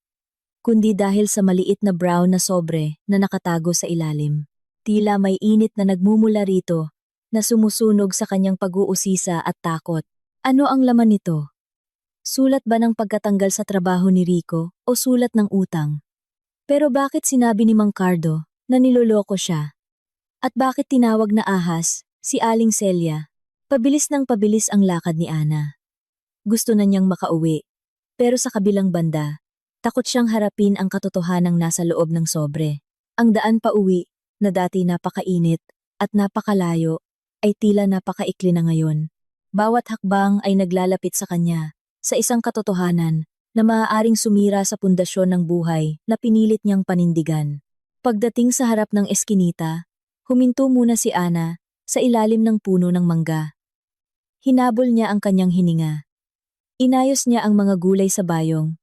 kundi dahil sa maliit na brown na sobre na nakatago sa ilalim. Tila may init na nagmumula rito na sumusunog sa kanyang pag-uusisa at takot. Ano ang laman nito? Sulat ba ng pagkatanggal sa trabaho ni Rico o sulat ng utang? Pero bakit sinabi ni Mang Cardo na niloloko siya? At bakit tinawag na ahas si Aling Celia? Pabilis ng pabilis ang lakad ni Ana. Gusto na niyang makauwi, pero sa kabilang banda, takot siyang harapin ang katotohanang nasa loob ng sobre. Ang daan pa uwi, na dati napakainit at napakalayo, ay tila napakaikli na ngayon. Bawat hakbang ay naglalapit sa kanya, sa isang katotohanan na maaaring sumira sa pundasyon ng buhay na pinilit niyang panindigan. Pagdating sa harap ng eskinita, huminto muna si Ana sa ilalim ng puno ng mangga. Hinabol niya ang kanyang hininga. Inayos niya ang mga gulay sa bayong.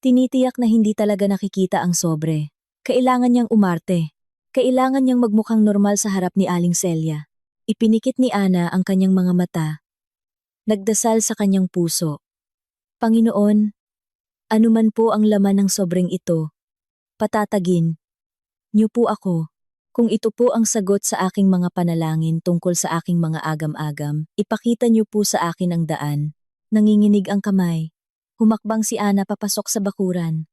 Tinitiyak na hindi talaga nakikita ang sobre. Kailangan niyang umarte. Kailangan niyang magmukhang normal sa harap ni Aling Celia. Ipinikit ni Ana ang kanyang mga mata. Nagdasal sa kanyang puso. Panginoon, anuman po ang laman ng sobreng ito, patatagin niyo po ako. Kung ito po ang sagot sa aking mga panalangin tungkol sa aking mga agam-agam, ipakita niyo po sa akin ang daan. Nanginginig ang kamay. Humakbang si Ana papasok sa bakuran.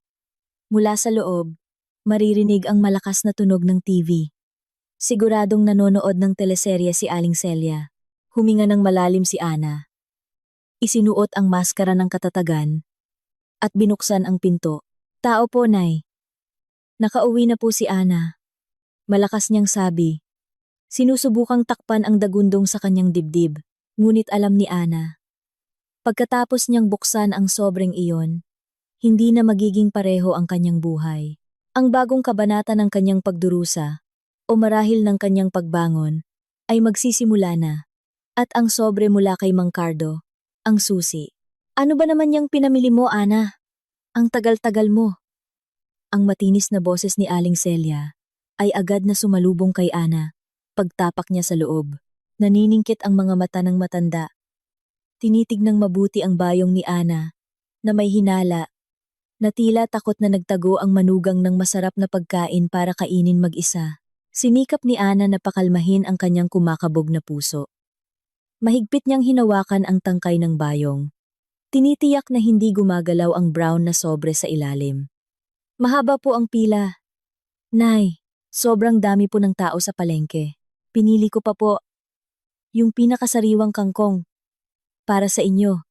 Mula sa loob, maririnig ang malakas na tunog ng TV. Siguradong nanonood ng teleserye si Aling Celia. Huminga ng malalim si Ana. Isinuot ang maskara ng katatagan at binuksan ang pinto. Tao po, Nay. Nakauwi na po si Ana. Malakas niyang sabi. Sinusubukang takpan ang dagundong sa kanyang dibdib, ngunit alam ni Ana. Pagkatapos niyang buksan ang sobreng iyon, hindi na magiging pareho ang kanyang buhay. Ang bagong kabanata ng kanyang pagdurusa, o marahil ng kanyang pagbangon, ay magsisimula na. At ang sobre mula kay Mang Cardo, ang susi. Ano ba naman yung pinamili mo, Ana? Ang tagal-tagal mo. Ang matinis na boses ni Aling Celia ay agad na sumalubong kay Ana. Pagtapak niya sa loob, naniningkit ang mga mata ng matanda. Tinitignang mabuti ang bayong ni Ana, na may hinala, na tila takot na nagtago ang manugang ng masarap na pagkain para kainin mag-isa. Sinikap ni Ana na pakalmahin ang kanyang kumakabog na puso. Mahigpit niyang hinawakan ang tangkay ng bayong. Tinitiyak na hindi gumagalaw ang brown na sobre sa ilalim. Mahaba po ang pila. Nay, sobrang dami po ng tao sa palengke. Pinili ko pa po yung pinakasariwang kangkong. Para sa inyo,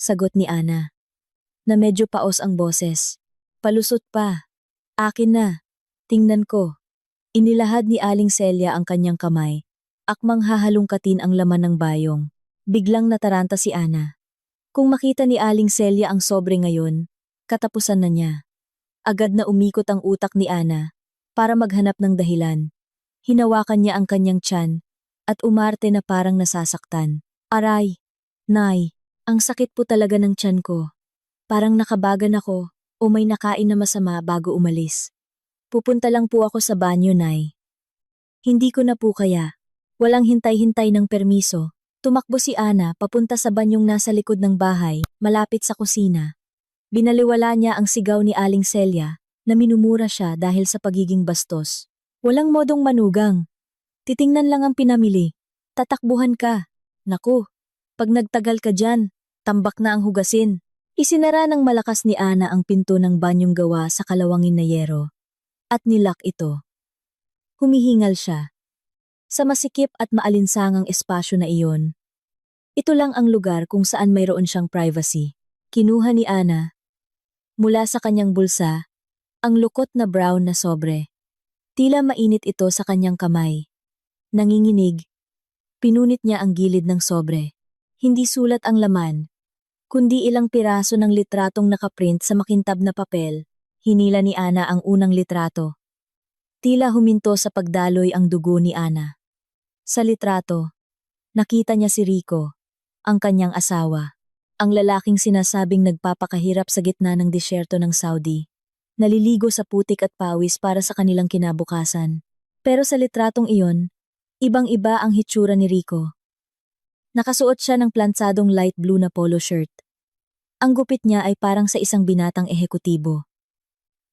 sagot ni Ana, na medyo paos ang boses. Palusot pa. Akin na. Tingnan ko. Inilahad ni Aling Celia ang kanyang kamay. Akmang hahalungkatin ang laman ng bayong. Biglang nataranta si Ana. Kung makita ni Aling Celia ang sobre ngayon, katapusan na niya. Agad na umikot ang utak ni Ana para maghanap ng dahilan. Hinawakan niya ang kanyang tiyan at umarte na parang nasasaktan. Aray, Nay, ang sakit po talaga ng tiyan ko. Parang nakabagan ako o may nakain na masama bago umalis. Pupunta lang po ako sa banyo, Nay. Hindi ko na po kaya. Walang hintay-hintay ng permiso. Tumakbo si Ana papunta sa banyong nasa likod ng bahay, malapit sa kusina. Binaliwala niya ang sigaw ni Aling Celia na minumura siya dahil sa pagiging bastos. Walang modong manugang. Titingnan lang ang pinamili. Tatakbuhan ka. Naku, pag nagtagal ka dyan, tambak na ang hugasin. Isinara ng malakas ni Ana ang pinto ng banyong gawa sa kalawangin na yero. At nilak ito. Humihingal siya. Sa masikip at maalinsangang espasyo na iyon. Ito lang ang lugar kung saan mayroon siyang privacy. Kinuha ni Ana, mula sa kanyang bulsa, ang lukot na brown na sobre. Tila mainit ito sa kanyang kamay. Nanginginig, pinunit niya ang gilid ng sobre. Hindi sulat ang laman, kundi ilang piraso ng litratong nakaprint sa makintab na papel. Hinila ni Ana ang unang litrato. Tila huminto sa pagdaloy ang dugo ni Ana. Sa litrato, nakita niya si Rico, ang kanyang asawa, ang lalaking sinasabing nagpapakahirap sa gitna ng disyerto ng Saudi, naliligo sa putik at pawis para sa kanilang kinabukasan. Pero sa litratong iyon, ibang-iba ang hitsura ni Rico. Nakasuot siya ng plantsadong light blue na polo shirt. Ang gupit niya ay parang sa isang binatang ehekutibo.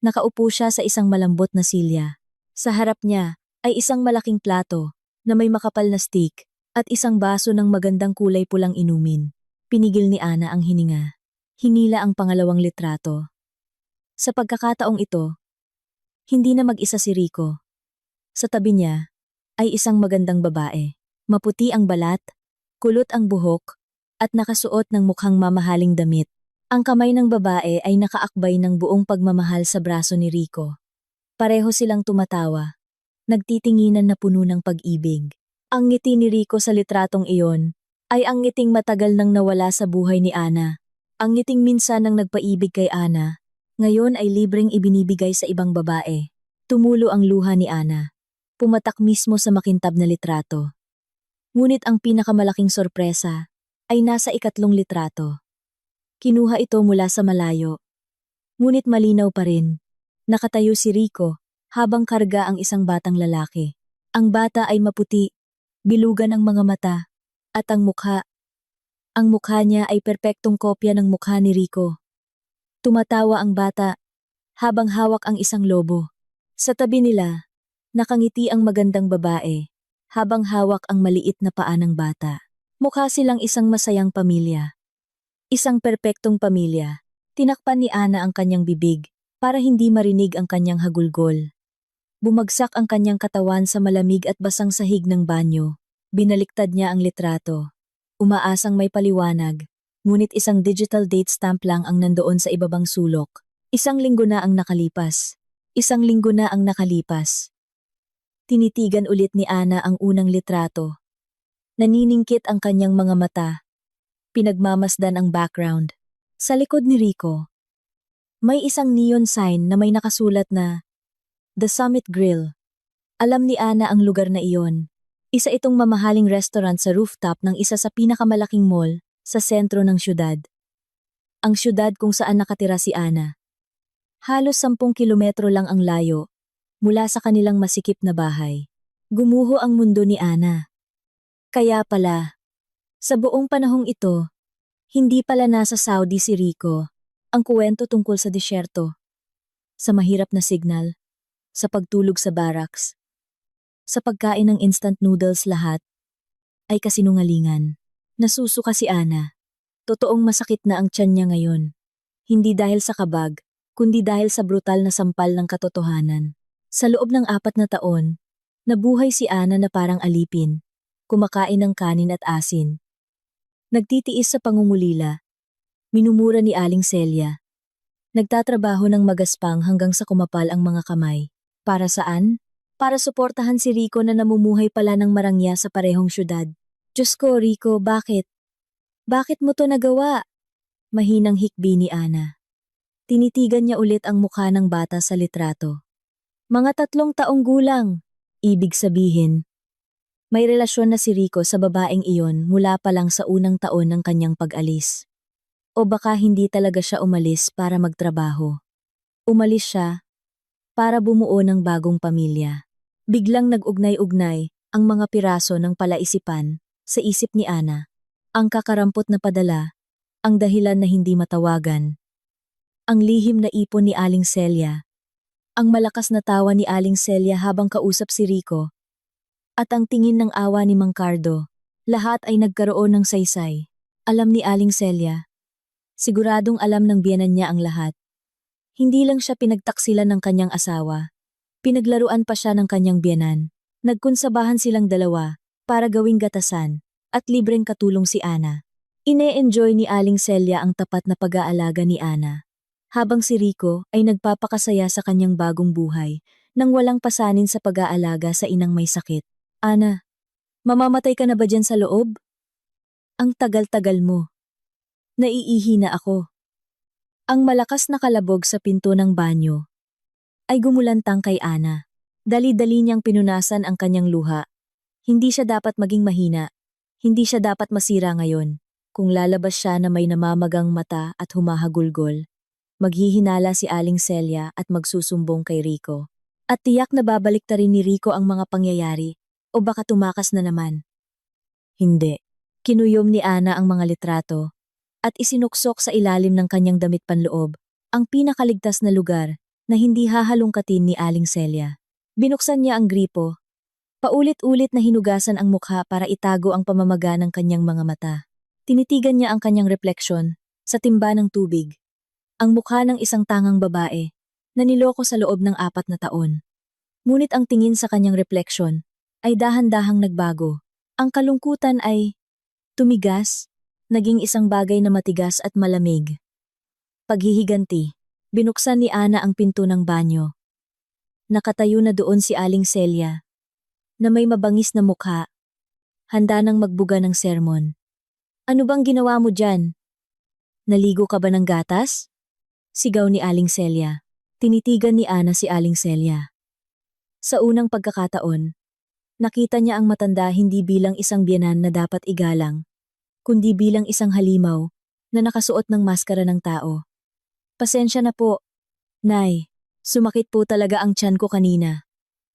Nakaupo siya sa isang malambot na silya. Sa harap niya ay isang malaking plato na may makapal na stick at isang baso ng magandang kulay pulang inumin. Pinigil ni Ana ang hininga. Hinila ang pangalawang litrato. Sa pagkakataong ito, hindi na mag-isa si Rico. Sa tabi niya ay isang magandang babae. Maputi ang balat, kulot ang buhok, at nakasuot ng mukhang mamahaling damit. Ang kamay ng babae ay nakaakbay ng buong pagmamahal sa braso ni Rico. Pareho silang tumatawa. Nagtitinginan na puno ng pag-ibig. Ang ngiti ni Rico sa litratong iyon ay ang ngiting matagal nang nawala sa buhay ni Ana. Ang ngiting minsan nang nagpaibig kay Ana, ngayon ay libreng ibinibigay sa ibang babae. Tumulo ang luha ni Ana. Pumatak mismo sa makintab na litrato. Ngunit ang pinakamalaking sorpresa ay nasa ikatlong litrato. Kinuha ito mula sa malayo. Ngunit malinaw pa rin. Nakatayo si Rico habang karga ang isang batang lalaki. Ang bata ay maputi, bilugan ang mga mata, at ang mukha. Ang mukha niya ay perpektong kopya ng mukha ni Rico. Tumatawa ang bata, habang hawak ang isang lobo. Sa tabi nila, nakangiti ang magandang babae, habang hawak ang maliit na paa ng bata. Mukha silang isang masayang pamilya. Isang perpektong pamilya. Tinakpan ni Ana ang kanyang bibig, para hindi marinig ang kanyang hagulgol. Bumagsak ang kanyang katawan sa malamig at basang sahig ng banyo. Binaliktad niya ang litrato. Umaasang may paliwanag, ngunit isang digital date stamp lang ang nandoon sa ibabang sulok. Isang linggo na ang nakalipas. Isang linggo na ang nakalipas. Tinitigan ulit ni Ana ang unang litrato. Naniningkit ang kanyang mga mata. Pinagmamasdan ang background. Sa likod ni Rico, may isang neon sign na may nakasulat na The Summit Grill. Alam ni Ana ang lugar na iyon. Isa itong mamahaling restaurant sa rooftop ng isa sa pinakamalaking mall sa sentro ng syudad. Ang syudad kung saan nakatira si Ana. Halos 10 kilometro lang ang layo mula sa kanilang masikip na bahay. Gumuho ang mundo ni Ana. Kaya pala, sa buong panahong ito, hindi pala nasa Saudi si Rico. Ang kuwento tungkol sa disyerto, sa mahirap na signal, sa pagtulog sa barracks, sa pagkain ng instant noodles lahat, ay kasinungalingan. Nasusuka si Ana. Totoong masakit na ang tiyan niya ngayon. Hindi dahil sa kabag, kundi dahil sa brutal na sampal ng katotohanan. Sa loob ng 4 na taon, nabuhay si Ana na parang alipin, kumakain ng kanin at asin. Nagtitiis sa pangungulila. Minumura ni Aling Celia. Nagtatrabaho ng magaspang hanggang sa kumapal ang mga kamay. Para saan? Para suportahan si Rico na namumuhay pala ng marangya sa parehong syudad. Diyos ko, Rico, bakit? Bakit mo to nagawa? Mahinang hikbi ni Ana. Tinitigan niya ulit ang mukha ng bata sa litrato. Mga 3 taong gulang. Ibig sabihin, may relasyon na si Rico sa babaeng iyon mula pa lang sa unang taon ng kanyang pag-alis. O baka hindi talaga siya umalis para magtrabaho. Umalis siya para bumuo ng bagong pamilya. Biglang nag-ugnay-ugnay ang mga piraso ng palaisipan sa isip ni Ana. Ang kakarampot na padala, ang dahilan na hindi matawagan. Ang lihim na ipon ni Aling Celia. Ang malakas na tawa ni Aling Celia habang kausap si Rico. At ang tingin ng awa ni Mang Cardo. Lahat ay nagkaroon ng saysay. Alam ni Aling Celia. Siguradong alam ng biyenan niya ang lahat. Hindi lang siya pinagtaksilan ng kanyang asawa. Pinaglaruan pa siya ng kanyang biyenan. Nagkunsabahan silang dalawa para gawing gatasan at libreng katulong si Ana. Ine-enjoy ni Aling Celia ang tapat na pag-aalaga ni Ana. Habang si Rico ay nagpapakasaya sa kanyang bagong buhay nang walang pasanin sa pag-aalaga sa inang may sakit. Ana, mamamatay ka na ba dyan sa loob? Ang tagal-tagal mo. Naiihi na ako. Ang malakas na kalabog sa pinto ng banyo ay gumulantang kay Ana. Dali-dali niyang pinunasan ang kanyang luha. Hindi siya dapat maging mahina. Hindi siya dapat masira ngayon. Kung lalabas siya na may namamagang mata at humahagulgol, maghihinala si Aling Celia at magsusumbong kay Rico. At tiyak na babaliktarin ni Rico ang mga pangyayari o baka tumakas na naman. Hindi. Kinuyom ni Ana ang mga litrato at isinuksok sa ilalim ng kanyang damit panloob, ang pinakaligtas na lugar na hindi hahalungkatin ni Aling Celia. Binuksan niya ang gripo. Paulit-ulit na hinugasan ang mukha para itago ang pamamaga ng kanyang mga mata. Tinitigan niya ang kanyang refleksyon sa timba ng tubig. Ang mukha ng isang tangang babae na niloko sa loob ng 4 na taon. Ngunit ang tingin sa kanyang refleksyon ay dahan-dahang nagbago. Ang kalungkutan ay tumigas. Naging isang bagay na matigas at malamig. Paghihiganti, binuksan ni Ana ang pinto ng banyo. Nakatayo na doon si Aling Celia, na may mabangis na mukha, handa nang magbuga ng sermon. Ano bang ginawa mo dyan? Naligo ka ba ng gatas? Sigaw ni Aling Celia. Tinitigan ni Ana si Aling Celia. Sa unang pagkakataon, nakita niya ang matanda hindi bilang isang biyenan na dapat igalang, kundi bilang isang halimaw na nakasuot ng maskara ng tao. Pasensya na po, Nay. Sumakit po talaga ang tiyan ko kanina.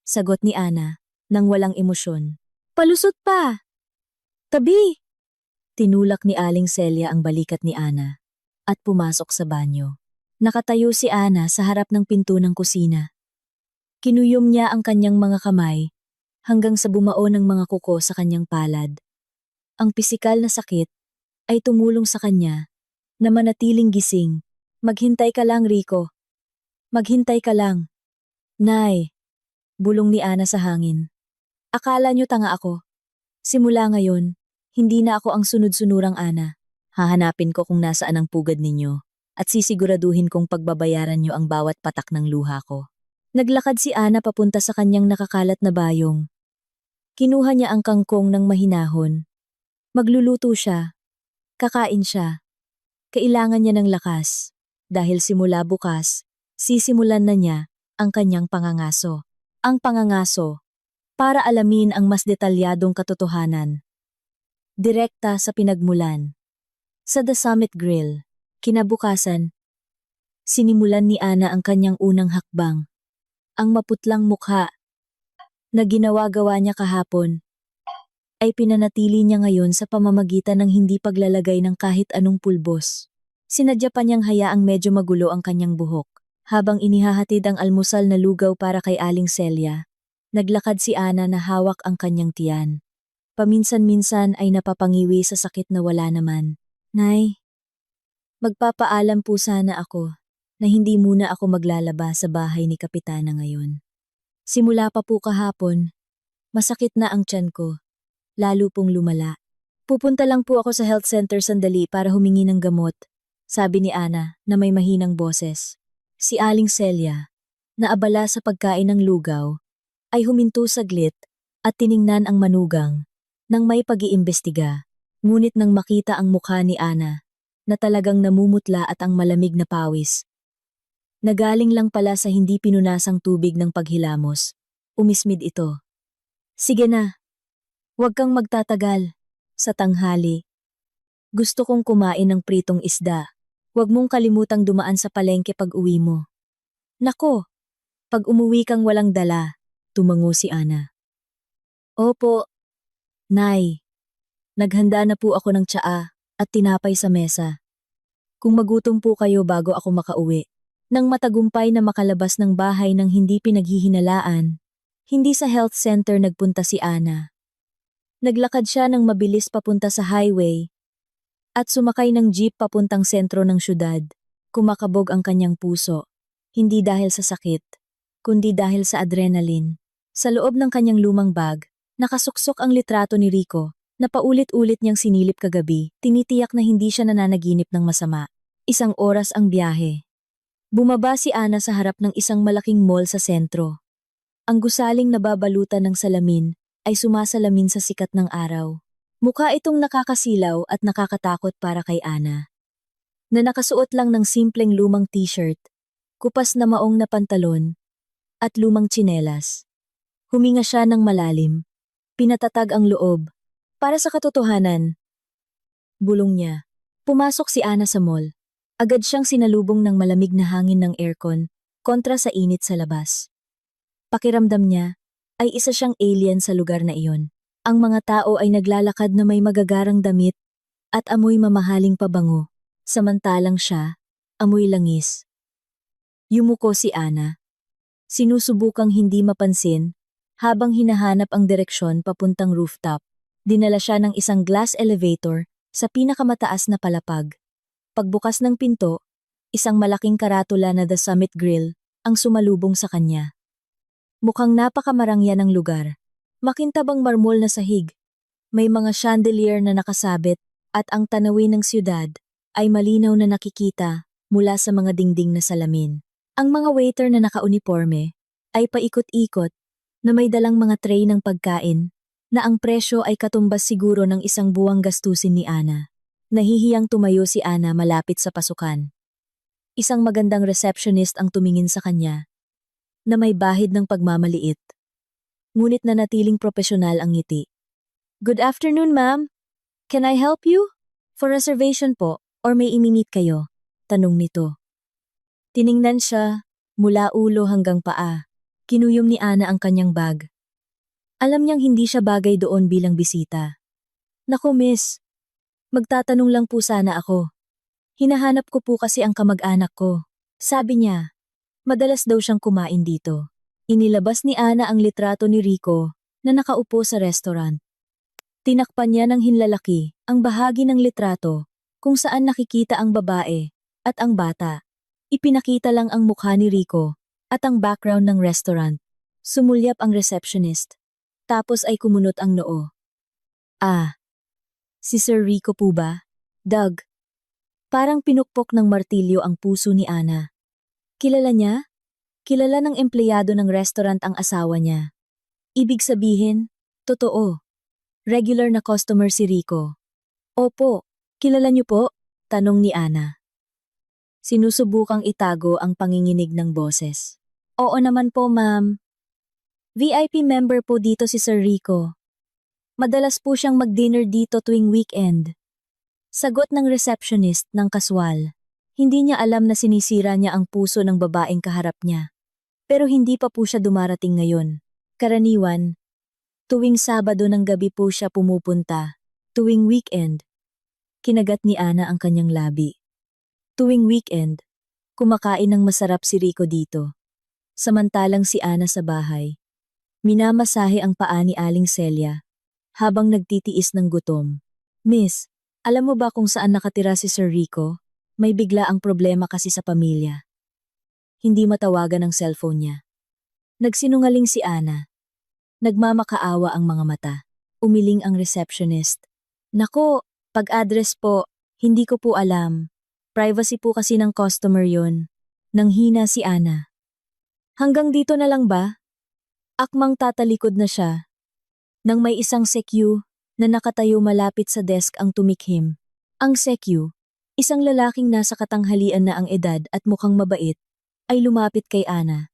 Sagot ni Ana nang walang emosyon. Palusot pa! Tabi! Tinulak ni Aling Celia ang balikat ni Ana at pumasok sa banyo. Nakatayo si Ana sa harap ng pinto ng kusina. Kinuyom niya ang kanyang mga kamay hanggang sa bumao ng mga kuko sa kanyang palad. Ang pisikal na sakit ay tumulong sa kanya na manatiling gising. Maghintay ka lang, Rico. Maghintay ka lang. Nay, bulong ni Ana sa hangin. Akala niyo tanga ako. Simula ngayon, hindi na ako ang sunod-sunurang Ana. Hahanapin ko kung nasaan ang pugad ninyo at sisiguraduhin kong pagbabayaran niyo ang bawat patak ng luha ko. Naglakad si Ana papunta sa kanyang nakakalat na bayong. Kinuha niya ang kangkong ng mahinahon. Magluluto siya. Kakain siya. Kailangan niya ng lakas. Dahil simula bukas, sisimulan na niya ang kanyang pangangaso. Ang pangangaso, para alamin ang mas detalyadong katotohanan. Direkta sa pinagmulan. Sa The Summit Grill, kinabukasan, sinimulan ni Ana ang kanyang unang hakbang. Ang maputlang mukha na ginawa-gawa niya kahapon ay pinanatili niya ngayon sa pamamagitan ng hindi paglalagay ng kahit anong pulbos. Sinadya pa niyang hayaang medyo magulo ang kanyang buhok. Habang inihahatid ang almusal na lugaw para kay Aling Celia, naglakad si Ana na hawak ang kanyang tiyan. Paminsan-minsan ay napapangiwi sa sakit na wala naman. Nay, magpapaalam po sana ako na hindi muna ako maglalaba sa bahay ni Kapitana ngayon. Simula pa po kahapon, masakit na ang tiyan ko, lalo pong lumala. Pupunta lang po ako sa health center sandali para humingi ng gamot, sabi ni Ana na may mahinang boses. Si Aling Celia, na abala sa pagkain ng lugaw, ay huminto saglit at tiningnan ang manugang nang may pag-iimbestiga. Ngunit nang makita ang mukha ni Ana, na talagang namumutla at ang malamig na pawis, nagaling lang pala sa hindi pinunasang tubig ng paghilamos, umismid ito. Sige na, huwag kang magtatagal. Sa tanghali, gusto kong kumain ng pritong isda. Huwag mong kalimutang dumaan sa palengke pag uwi mo. Nako, pag umuwi kang walang dala, tumango si Ana. Opo, Nay. Naghanda na po ako ng tsaa at tinapay sa mesa. Kung magutom po kayo bago ako makauwi. Nang matagumpay na makalabas ng bahay ng hindi pinaghihinalaan, hindi sa health center nagpunta si Ana. Naglakad siya ng mabilis papunta sa highway at sumakay ng jeep papuntang sentro ng syudad. Kumakabog ang kanyang puso, hindi dahil sa sakit, kundi dahil sa adrenaline. Sa loob ng kanyang lumang bag, nakasuksok ang litrato ni Rico na paulit-ulit niyang sinilip kagabi, tinitiyak na hindi siya nananaginip ng masama. 1 oras ang biyahe. Bumaba si Ana sa harap ng isang malaking mall sa sentro. Ang gusaling nababalutan ng salamin ay sumasalamin sa sikat ng araw. Mukha itong nakakasilaw at nakakatakot para kay Ana, na nakasuot lang ng simpleng lumang t-shirt, kupas na maong na pantalon, at lumang tsinelas. Huminga siya ng malalim, pinatatag ang loob. Para sa katotohanan, bulong niya. Pumasok si Ana sa mall. Agad siyang sinalubong ng malamig na hangin ng aircon kontra sa init sa labas. Pakiramdam niya ay isa siyang alien sa lugar na iyon. Ang mga tao ay naglalakad na may magagarang damit at amoy mamahaling pabango, samantalang siya, amoy langis. Yumuko si Ana. Sinusubukang hindi mapansin habang hinahanap ang direksyon papuntang rooftop. Dinala siya ng isang glass elevator sa pinakamataas na palapag. Pagbukas ng pinto, isang malaking karatula na The Summit Grill ang sumalubong sa kanya. Mukhang napakamarangya ng lugar. Makintabang marmol na sahig. May mga chandelier na nakasabit at ang tanawin ng siyudad ay malinaw na nakikita mula sa mga dingding na salamin. Ang mga waiter na nakauniporme ay paikot-ikot na may dalang mga tray ng pagkain na ang presyo ay katumbas siguro ng 1 buwang gastusin ni Ana. Nahihiyang tumayo si Ana malapit sa pasukan. Isang magandang receptionist ang tumingin sa kanya na may bahid ng pagmamaliit. Ngunit nanatiling propesyonal ang ngiti. Good afternoon, ma'am. Can I help you? For reservation po, or may imimit kayo? Tanong nito. Tiningnan siya, mula ulo hanggang paa. Kinuyom ni Ana ang kanyang bag. Alam niyang hindi siya bagay doon bilang bisita. Naku, miss. Magtatanong lang po sana ako. Hinahanap ko po kasi ang kamag-anak ko. Sabi niya, madalas daw siyang kumain dito. Inilabas ni Ana ang litrato ni Rico na nakaupo sa restaurant. Tinakpan niya ng hinlalaki ang bahagi ng litrato kung saan nakikita ang babae at ang bata. Ipinakita lang ang mukha ni Rico at ang background ng restaurant. Sumulyap ang receptionist. Tapos ay kumunot ang noo. Ah, si Sir Rico po ba? Doug. Parang pinukpok ng martilyo ang puso ni Ana. Kilala niya? Kilala ng empleyado ng restaurant ang asawa niya. Ibig sabihin, totoo. Regular na customer si Rico. Opo, kilala niyo po? Tanong ni Ana. Sinusubukang itago ang panginginig ng boses. Oo naman po, ma'am. VIP member po dito si Sir Rico. Madalas po siyang mag-dinner dito tuwing weekend. Sagot ng receptionist ng kaswal. Hindi niya alam na sinisira niya ang puso ng babaeng kaharap niya. Pero hindi pa po siya dumarating ngayon. Karaniwan, tuwing Sabado ng gabi po siya pumupunta. Tuwing weekend, kinagat ni Ana ang kanyang labi. Tuwing weekend, kumakain ng masarap si Rico dito. Samantalang si Ana sa bahay, minamasahe ang paa ni Aling Celia habang nagtitiis ng gutom. Miss, alam mo ba kung saan nakatira si Sir Rico? May bigla ang problema kasi sa pamilya. Hindi matawagan ang cellphone niya. Nagsinungaling si Ana. Nagmamakaawa ang mga mata. Umiling ang receptionist. Nako, pag-address po, hindi ko po alam. Privacy po kasi ng customer yon. Nanghina si Ana. Hanggang dito na lang ba? Akmang tatalikod na siya. Nang may isang sekyu na nakatayo malapit sa desk ang tumikhim. Ang sekyu, isang lalaking nasa katanghalian na ang edad at mukhang mabait, ay lumapit kay Ana.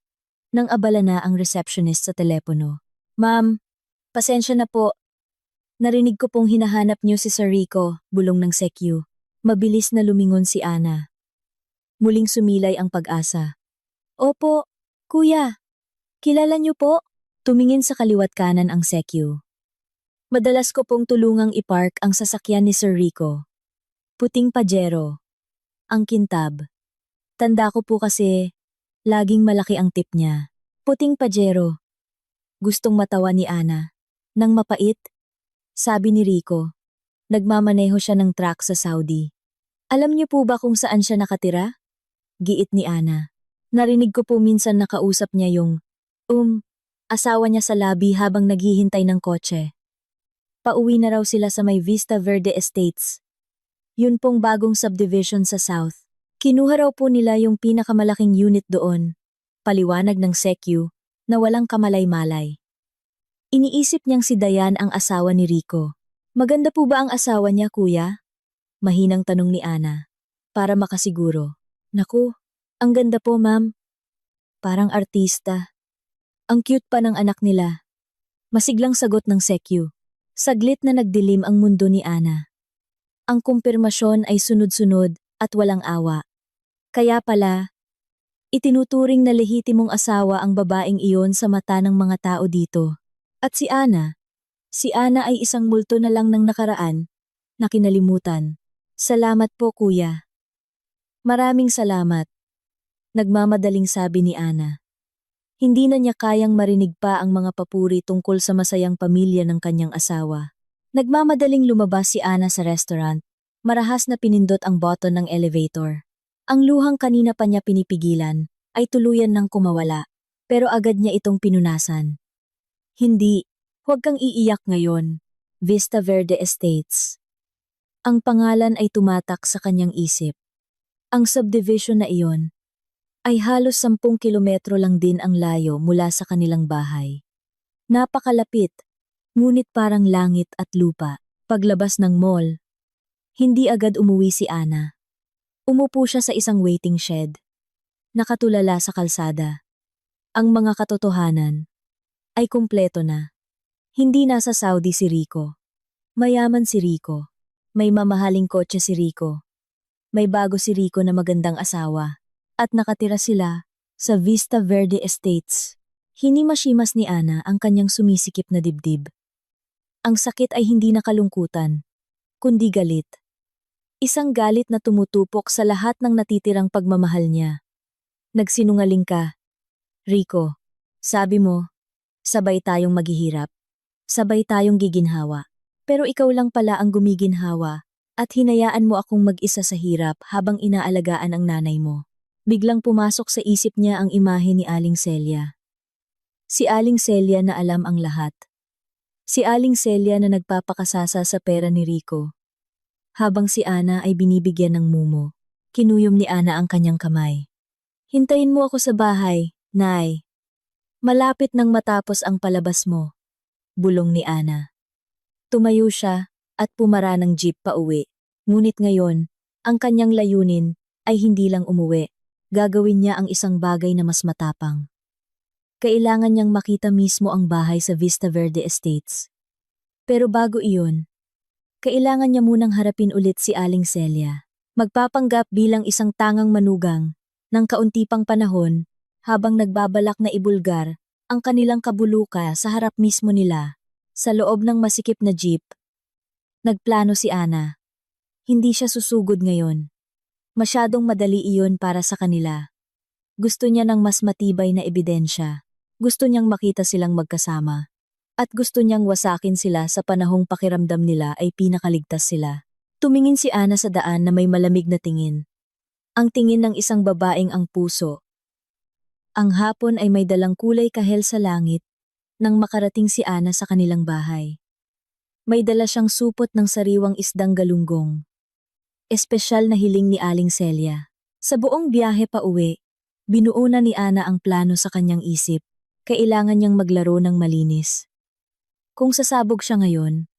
Nang abala na ang receptionist sa telepono. Ma'am, pasensya na po. Narinig ko pong hinahanap niyo si Sir Rico, bulong ng sekyu. Mabilis na lumingon si Ana. Muling sumilay ang pag-asa. Opo, kuya. Kilala niyo po? Tumingin sa kaliwat kanan ang sekyu. Madalas ko pong tulungang ipark ang sasakyan ni Sir Rico. Puting Pajero. Ang kintab. Tanda ko po kasi, laging malaki ang tip niya. Puting Pajero. Gustong matawa ni Ana. Nang mapait, sabi ni Rico. Nagmamaneho siya ng truck sa Saudi. Alam niyo po ba kung saan siya nakatira? Giit ni Ana. Narinig ko po minsan nakausap niya yung, asawa niya sa labi habang naghihintay ng kotse. Pauwi na raw sila sa may Vista Verde Estates. Yun pong bagong subdivision sa South. Kinuha raw po nila yung pinakamalaking unit doon. Paliwanag ng sekyu na walang kamalay-malay. Iniisip niyang si Dayan ang asawa ni Rico. Maganda po ba ang asawa niya, kuya? Mahinang tanong ni Ana. Para makasiguro. Naku, ang ganda po, ma'am. Parang artista. Ang cute pa ng anak nila. Masiglang sagot ng sekyu. Saglit na nagdilim ang mundo ni Ana. Ang kumpirmasyon ay sunod-sunod at walang awa. Kaya pala, itinuturing na lehitimong asawa ang babaeng iyon sa mata ng mga tao dito. At si Ana ay isang multo na lang ng nakaraan na kinalimutan. Salamat po, kuya. Maraming salamat. Nagmamadaling sabi ni Ana. Hindi na niya kayang marinig pa ang mga papuri tungkol sa masayang pamilya ng kanyang asawa. Nagmamadaling lumabas si Ana sa restaurant. Marahas na pinindot ang button ng elevator. Ang luhang kanina pa niya pinipigilan ay tuluyan ng kumawala, pero agad niya itong pinunasan. Hindi, huwag kang iiyak ngayon. Vista Verde Estates. Ang pangalan ay tumatak sa kanyang isip. Ang subdivision na iyon ay halos 10 kilometro lang din ang layo mula sa kanilang bahay. Napakalapit, ngunit parang langit at lupa. Paglabas ng mall, hindi agad umuwi si Ana. Umupo siya sa isang waiting shed. Nakatulala sa kalsada. Ang mga katotohanan ay kumpleto na. Hindi nasa Saudi si Rico. Mayaman si Rico. May mamahaling kotse si Rico. May bago si Rico na magandang asawa. At nakatira sila sa Vista Verde Estates. Hinimasimas ni Ana ang kanyang sumisikip na dibdib. Ang sakit ay hindi na kalungkutan, kundi galit. Isang galit na tumutupok sa lahat ng natitirang pagmamahal niya. Nagsinungaling ka, Rico. Sabi mo, sabay tayong maghihirap. Sabay tayong giginhawa. Pero ikaw lang pala ang gumiginhawa at hinayaan mo akong mag-isa sa hirap habang inaalagaan ang nanay mo. Biglang pumasok sa isip niya ang imahe ni Aling Celia. Si Aling Celia na alam ang lahat. Si Aling Celia na nagpapakasasa sa pera ni Rico. Habang si Ana ay binibigyan ng mumo, kinuyom ni Ana ang kanyang kamay. Hintayin mo ako sa bahay, Nay. Malapit nang matapos ang palabas mo, bulong ni Ana. Tumayo siya at pumara ng jeep pa uwi. Ngunit ngayon, ang kanyang layunin ay hindi lang umuwi. Gagawin niya ang isang bagay na mas matapang. Kailangan niyang makita mismo ang bahay sa Vista Verde Estates. Pero bago iyon, kailangan niya munang harapin ulit si Aling Celia. Magpapanggap bilang isang tangang manugang ng kaunti pang panahon habang nagbabalak na ibulgar ang kanilang kabuluka sa harap mismo nila. Sa loob ng masikip na jeep, nagplano si Ana. Hindi siya susugod ngayon. Masyadong madali iyon para sa kanila. Gusto niya ng mas matibay na ebidensya. Gusto niyang makita silang magkasama. At gusto niyang wasakin sila sa panahong pakiramdam nila ay pinakaligtas sila. Tumingin si Ana sa daan na may malamig na tingin. Ang tingin ng isang babaeng ang puso. Ang hapon ay may dalang kulay kahel sa langit nang makarating si Ana sa kanilang bahay. May dala siyang supot ng sariwang isdang galunggong. Espesyal na hiling ni Aling Celia. Sa buong biyahe pa uwi, binuo na ni Ana ang plano sa kanyang isip. Kailangan niyang maglaro ng malinis. Kung sasabog siya ngayon,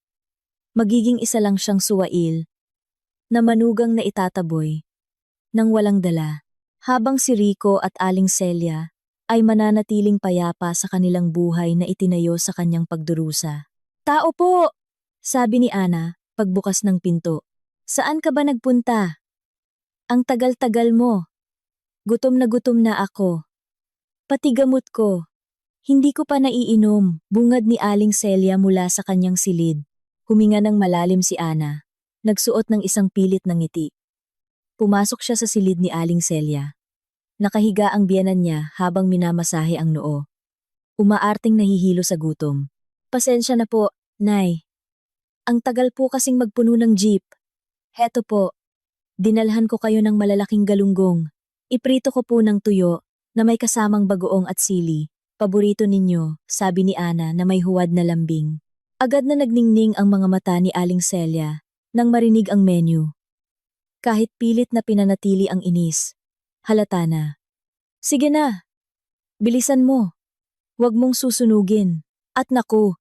magiging isa lang siyang suwail na manugang na itataboy nang walang dala, habang si Rico at Aling Celia ay mananatiling payapa sa kanilang buhay na itinayo sa kanyang pagdurusa. Tao po! Sabi ni Ana, pagbukas ng pinto. Saan ka ba nagpunta? Ang tagal-tagal mo. Gutom na ako. Pati gamot ko. Hindi ko pa naiinom, bungad ni Aling Celia mula sa kanyang silid. Huminga ng malalim si Ana. Nagsuot ng isang pilit na ngiti. Pumasok siya sa silid ni Aling Celia. Nakahiga ang biyenan niya habang minamasahe ang noo. Umaarting nahihilo sa gutom. Pasensya na po, Nay. Ang tagal po kasing magpuno ng jeep. Heto po, dinalhan ko kayo ng malalaking galunggong. Iprito ko po ng tuyo na may kasamang bagoong at sili. Paborito ninyo, sabi ni Ana na may huwad na lambing. Agad na nagningning ang mga mata ni Aling Celia nang marinig ang menu. Kahit pilit na pinanatili ang inis, halata na. Sige na, bilisan mo. Huwag mong susunugin. At naku,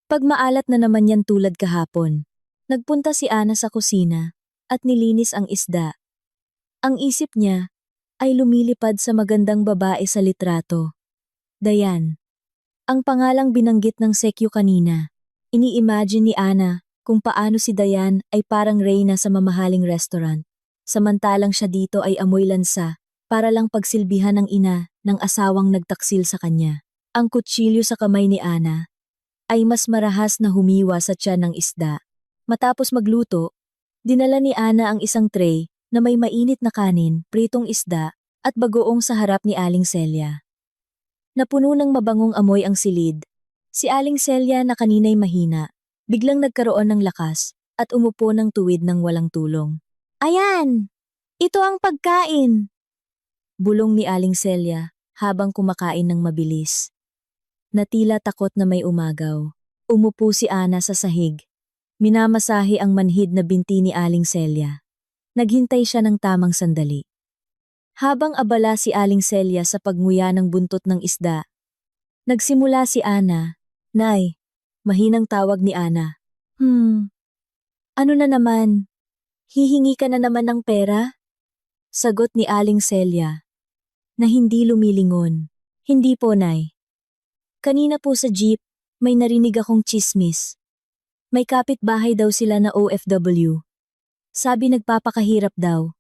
pag maalat na naman yan tulad kahapon. Nagpunta si Ana sa kusina at nilinis ang isda. Ang isip niya ay lumilipad sa magandang babae sa litrato. Dayan. Ang pangalang binanggit ng Sekyo kanina. Ini-imagine ni Ana kung paano si Dayan ay parang reyna sa mamahaling restaurant. Samantalang siya dito ay amoy lansa para lang pagsilbihan ng ina ng asawang nagtaksil sa kanya. Ang kutsilyo sa kamay ni Ana ay mas marahas na humiwa sa tiyan ng isda. Matapos magluto, dinala ni Ana ang isang tray na may mainit na kanin, pritong isda at bagoong sa harap ni Aling Celia. Napuno ng mabangong amoy ang silid. Si Aling Celia na kanina'y mahina, biglang nagkaroon ng lakas at umupo ng tuwid ng walang tulong. Ayan! Ito ang pagkain! Bulong ni Aling Celia habang kumakain ng mabilis. Natila takot na may umagaw. Umupo si Ana sa sahig. Minamasahe ang manhid na binti ni Aling Celia. Naghintay siya ng tamang sandali. Habang abala si Aling Celia sa pagnguya ng buntot ng isda, nagsimula si Ana. Nay, mahinang tawag ni Ana. Ano na naman? Hihingi ka na naman ng pera? Sagot ni Aling Celia, na hindi lumilingon. Hindi po, Nay. Kanina po sa jeep, may narinig akong tsismis. May kapitbahay daw sila na OFW. Sabi nagpapakahirap daw.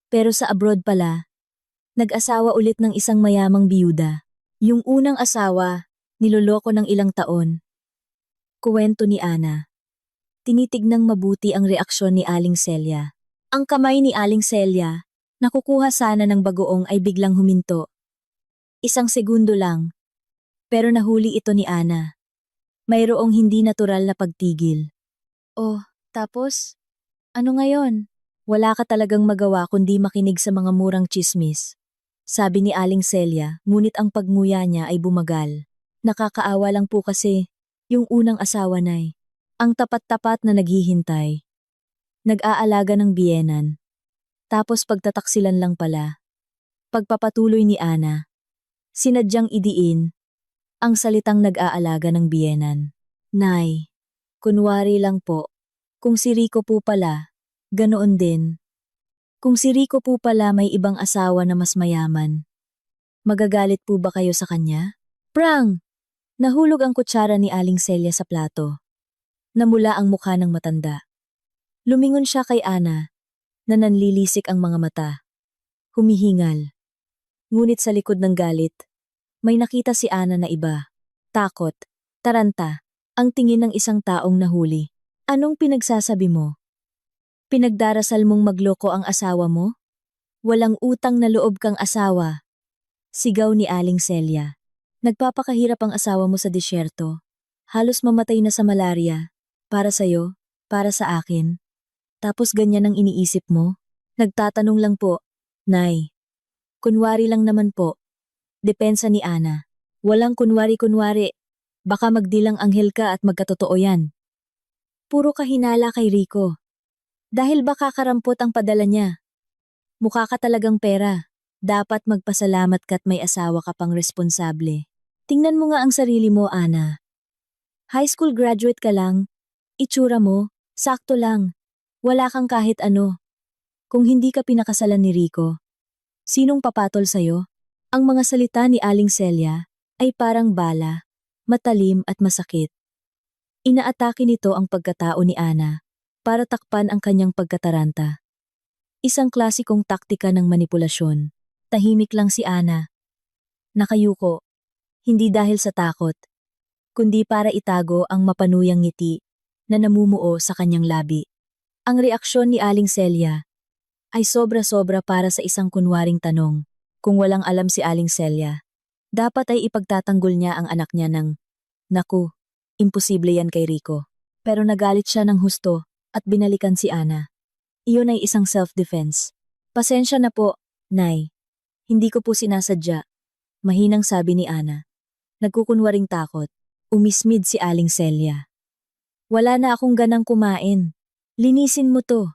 Pero sa abroad pala, nag-asawa ulit ng isang mayamang biyuda. Yung unang asawa, niloloko ng ilang taon. Kuwento ni Ana. Tinitignang mabuti ang reaksyon ni Aling Celia. Ang kamay ni Aling Celia, nakukuha sana ng bagoong ay biglang huminto. Isang segundo lang. Pero nahuli ito ni Ana. Mayroong hindi natural na pagtigil. Oh, tapos? Ano ngayon? Wala ka talagang magawa kundi makinig sa mga murang tsismis. sabi ni Aling Celia, ngunit ang pagmuya niya ay bumagal. Nakakaawa lang po kasi, yung unang asawa nay. Ang tapat-tapat na naghihintay. Nag-aalaga ng biyenan. Tapos pagtataksilan lang pala. Pagpapatuloy ni Ana. Sinadyang idiin ang salitang nag-aalaga ng biyenan. Nay, kunwari lang po. Kung si Rico po pala, ganoon din. Kung si Rico po pala may ibang asawa na mas mayaman, magagalit po ba kayo sa kanya? Prang! Nahulog ang kutsara ni Aling Celia sa plato. Namula ang mukha ng matanda. Lumingon siya kay Ana, na nanlilisik ang mga mata. Humihingal. Ngunit sa likod ng galit, may nakita si Ana na iba. Takot, taranta, ang tingin ng isang taong nahuli. Anong pinagsasabi mo? Pinagdarasal mong magloko ang asawa mo? Walang utang na loob kang asawa. Sigaw ni Aling Celia. Nagpapakahirap ang asawa mo sa disyerto. Halos mamatay na sa malaria. Para sa'yo, para sa akin. Tapos ganyan ang iniisip mo? Nagtatanong lang po, Nay. Kunwari lang naman po. Depensa ni Ana. Walang kunwari-kunwari. Baka magdilang anghel ka at magkatotoo yan. Puro kahinala kay Rico. Dahil baka karampot ang padala niya. Mukha ka talagang pera. Dapat magpasalamat ka't may asawa ka pang responsable. Tingnan mo nga ang sarili mo, Ana. High school graduate ka lang. Itsura mo, sakto lang. Wala kang kahit ano. Kung hindi ka pinakasalan ni Rico, sinong papatol sa'yo? Ang mga salita ni Aling Celia ay parang bala, matalim at masakit. Inaatake nito ang pagkatao ni Ana para takpan ang kanyang pagkataranta. Isang klasikong taktika ng manipulasyon. Tahimik lang si Ana. Nakayuko, hindi dahil sa takot, kundi para itago ang mapanuyang ngiti na namumuo sa kanyang labi. Ang reaksyon ni Aling Celia ay sobra-sobra para sa isang kunwaring tanong. Kung walang alam si Aling Celia, dapat ay ipagtatanggol niya ang anak niya ng, "Naku, imposible yan kay Rico." Pero nagalit siya ng husto at binalikan si Ana. Iyon ay isang self-defense. "Pasensya na po, Nay. Hindi ko po sinasadya." Mahinang sabi ni Ana. Nagkukunwaring takot. Umismid si Aling Celia. "Wala na akong ganang kumain. Linisin mo to.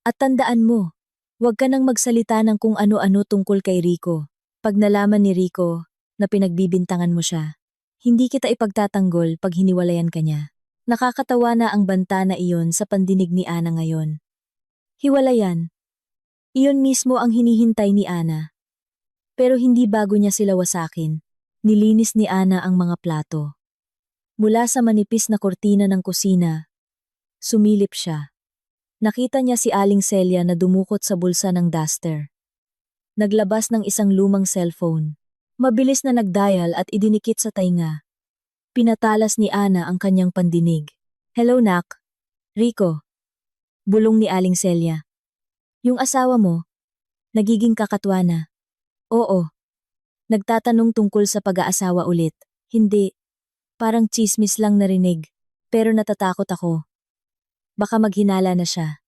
At tandaan mo, huwag ka nang magsalita ng kung ano-ano tungkol kay Rico. Pag nalaman ni Rico na pinagbibintangan mo siya, hindi kita ipagtatanggol pag hiniwalayan ka niya." Nakakatawa na ang banta na iyon sa pandinig ni Ana ngayon. Hiwalayan. Iyon mismo ang hinihintay ni Ana. Pero hindi bago niya sila wasakin. Nilinis ni Ana ang mga plato. Mula sa manipis na kurtina ng kusina, sumilip siya. Nakita niya si Aling Celia na dumukot sa bulsa ng duster. Naglabas ng isang lumang cellphone. Mabilis na nagdial at idinikit sa tainga. Pinatalas ni Ana ang kanyang pandinig. "Hello, Nak. Rico." Bulong ni Aling Celia. "Yung asawa mo, nagiging kakatwa na." "Oo." Nagtatanong tungkol sa pag-aasawa ulit. "Hindi. Parang tsismis lang narinig. Pero natatakot ako. Baka maghinala na siya."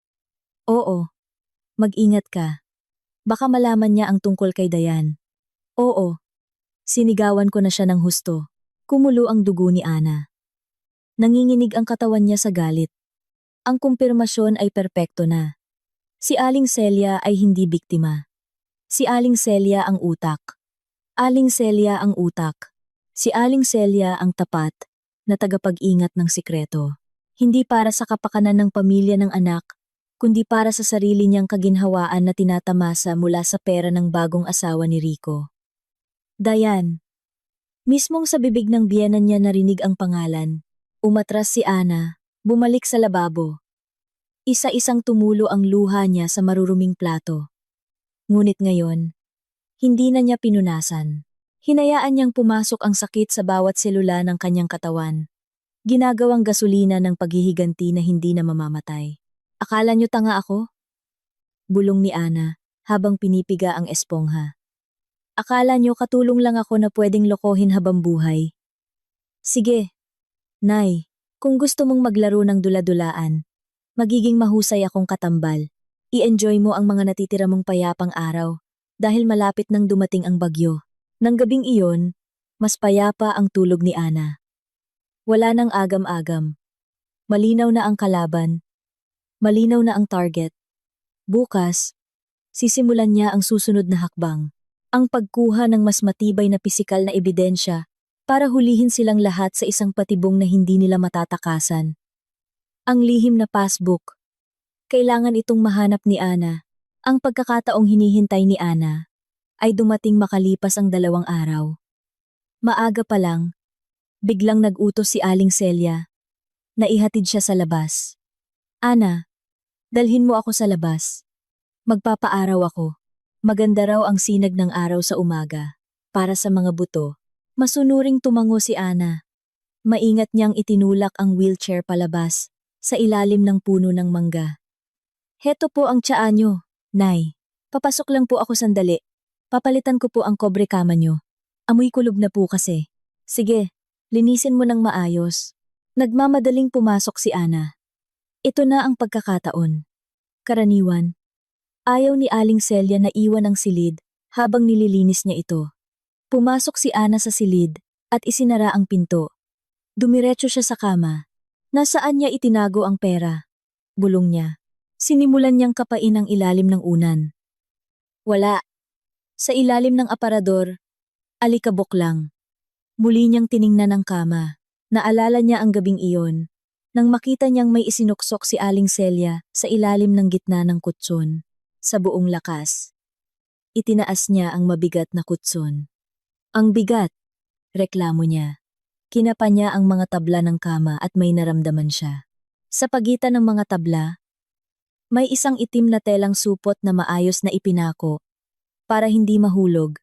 "Oo. Mag-ingat ka. Baka malaman niya ang tungkol kay Dayan." "Oo." Sinigawan ko na siya ng husto. Kumulo ang dugo ni Ana. Nanginginig ang katawan niya sa galit. Ang kumpirmasyon ay perpekto na. Si Aling Celia ay hindi biktima. Si Aling Celia ang utak. Aling Celia ang utak. Si Aling Celia ang tapat na tagapag-ingat ng sikreto. Hindi para sa kapakanan ng pamilya ng anak, kundi para sa sarili niyang kaginhawaan na tinatamasa mula sa pera ng bagong asawa ni Rico. Dayan. Mismong sa bibig ng biyenan niya narinig ang pangalan. Umatras si Ana, bumalik sa lababo. Isa-isang tumulo ang luha niya sa maruruming plato. Ngunit ngayon, hindi na niya pinunasan. Hinayaan niyang pumasok ang sakit sa bawat selula ng kanyang katawan. Ginagawang gasolina ng paghihiganti na hindi na mamamatay. "Akala niyo tanga ako?" Bulong ni Ana habang pinipiga ang espongha. "Akala niyo katulong lang ako na pwedeng lokohin habang buhay? Sige, Nay, kung gusto mong maglaro ng dula-dulaan, magiging mahusay akong katambal. I-enjoy mo ang mga natitira mong payapang araw. dahil malapit nang dumating ang bagyo. Nang gabing iyon, mas payapa ang tulog ni Ana. Wala nang agam-agam. Malinaw na ang kalaban. Malinaw na ang target. Bukas, sisimulan niya ang susunod na hakbang. Ang pagkuha ng mas matibay na pisikal na ebidensya para hulihin silang lahat sa isang patibong na hindi nila matatakasan. Ang lihim na passbook. Kailangan itong mahanap ni Ana. Ang pagkakataong hinihintay ni Ana ay dumating makalipas ang 2 araw. Maaga pa lang, biglang nag-utos si Aling Celia na ihatid siya sa labas. Ana, dalhin mo ako sa labas. Magpapaaraw ako. Maganda raw ang sinag ng araw sa umaga. Para sa mga buto, masunuring tumango si Ana. Maingat niyang itinulak ang wheelchair palabas sa ilalim ng puno ng mangga. Heto po ang tsaa nyo, Nay. Papasok lang po ako sandali. Papalitan ko po ang kobre kama nyo. Amoy kulob na po kasi. Sige, linisin mo ng maayos. Nagmamadaling pumasok si Ana. Ito na ang pagkakataon. Karaniwan. Ayaw ni Aling Celia na iwan ang silid habang nililinis niya ito. Pumasok si Ana sa silid at isinara ang pinto. Dumiretso siya sa kama. Nasaan niya itinago ang pera? Bulong niya. Sinimulan niyang kapain ang ilalim ng unan. Wala. Sa ilalim ng aparador, alikabok lang. Muli niyang tiningnan ang kama. Naalala niya ang gabing iyon nang makita niyang may isinuksok si Aling Celia sa ilalim ng gitna ng kutson. Sa buong lakas. Itinaas niya ang mabigat na kutson. Ang bigat, reklamo niya. Kinapa niya ang mga tabla ng kama at may naramdaman siya. Sa pagitan ng mga tabla, may isang itim na telang supot na maayos na ipinako para hindi mahulog.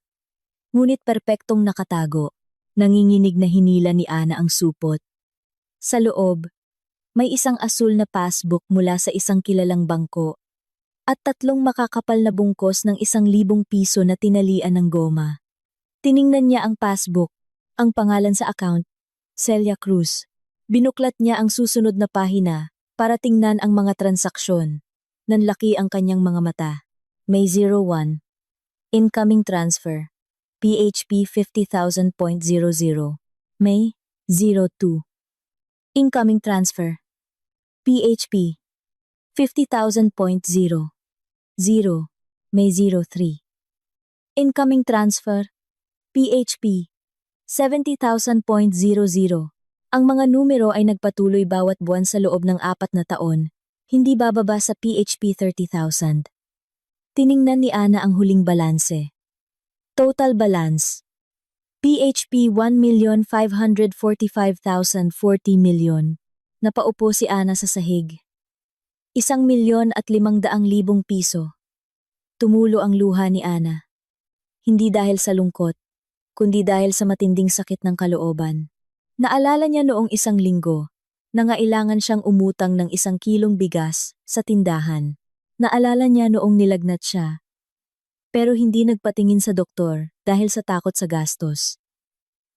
Ngunit perpektong nakatago, nanginginig na hinila ni Ana ang supot. Sa loob, may isang asul na passbook mula sa isang kilalang bangko at 3 makakapal na bungkos ng 1,000 piso na tinalian ng goma. Tiningnan niya ang passbook, ang pangalan sa account, Celia Cruz. Binuklat niya ang susunod na pahina para tingnan ang mga transaksyon. Nanlaki ang kanyang mga mata. May 01. Incoming transfer. PHP 50,000.00. May 02. Incoming transfer. PHP 50,000.00. May 03. Incoming transfer. PHP 70,000.00. Ang mga numero ay nagpatuloy bawat buwan sa loob ng 4 na taon, hindi bababa sa PHP 30,000. Tiningnan ni Ana ang huling balanse. Total balance. PHP 1,545,040 milyon. Napaupo si Ana sa sahig. 1,500,000 piso. Tumulo ang luha ni Ana. Hindi dahil sa lungkot, kundi dahil sa matinding sakit ng kalooban. Naalala niya noong 1 linggo, nangailangan siyang umutang ng 1 kilong bigas sa tindahan. Naalala niya noong nilagnat siya, pero hindi nagpatingin sa doktor dahil sa takot sa gastos.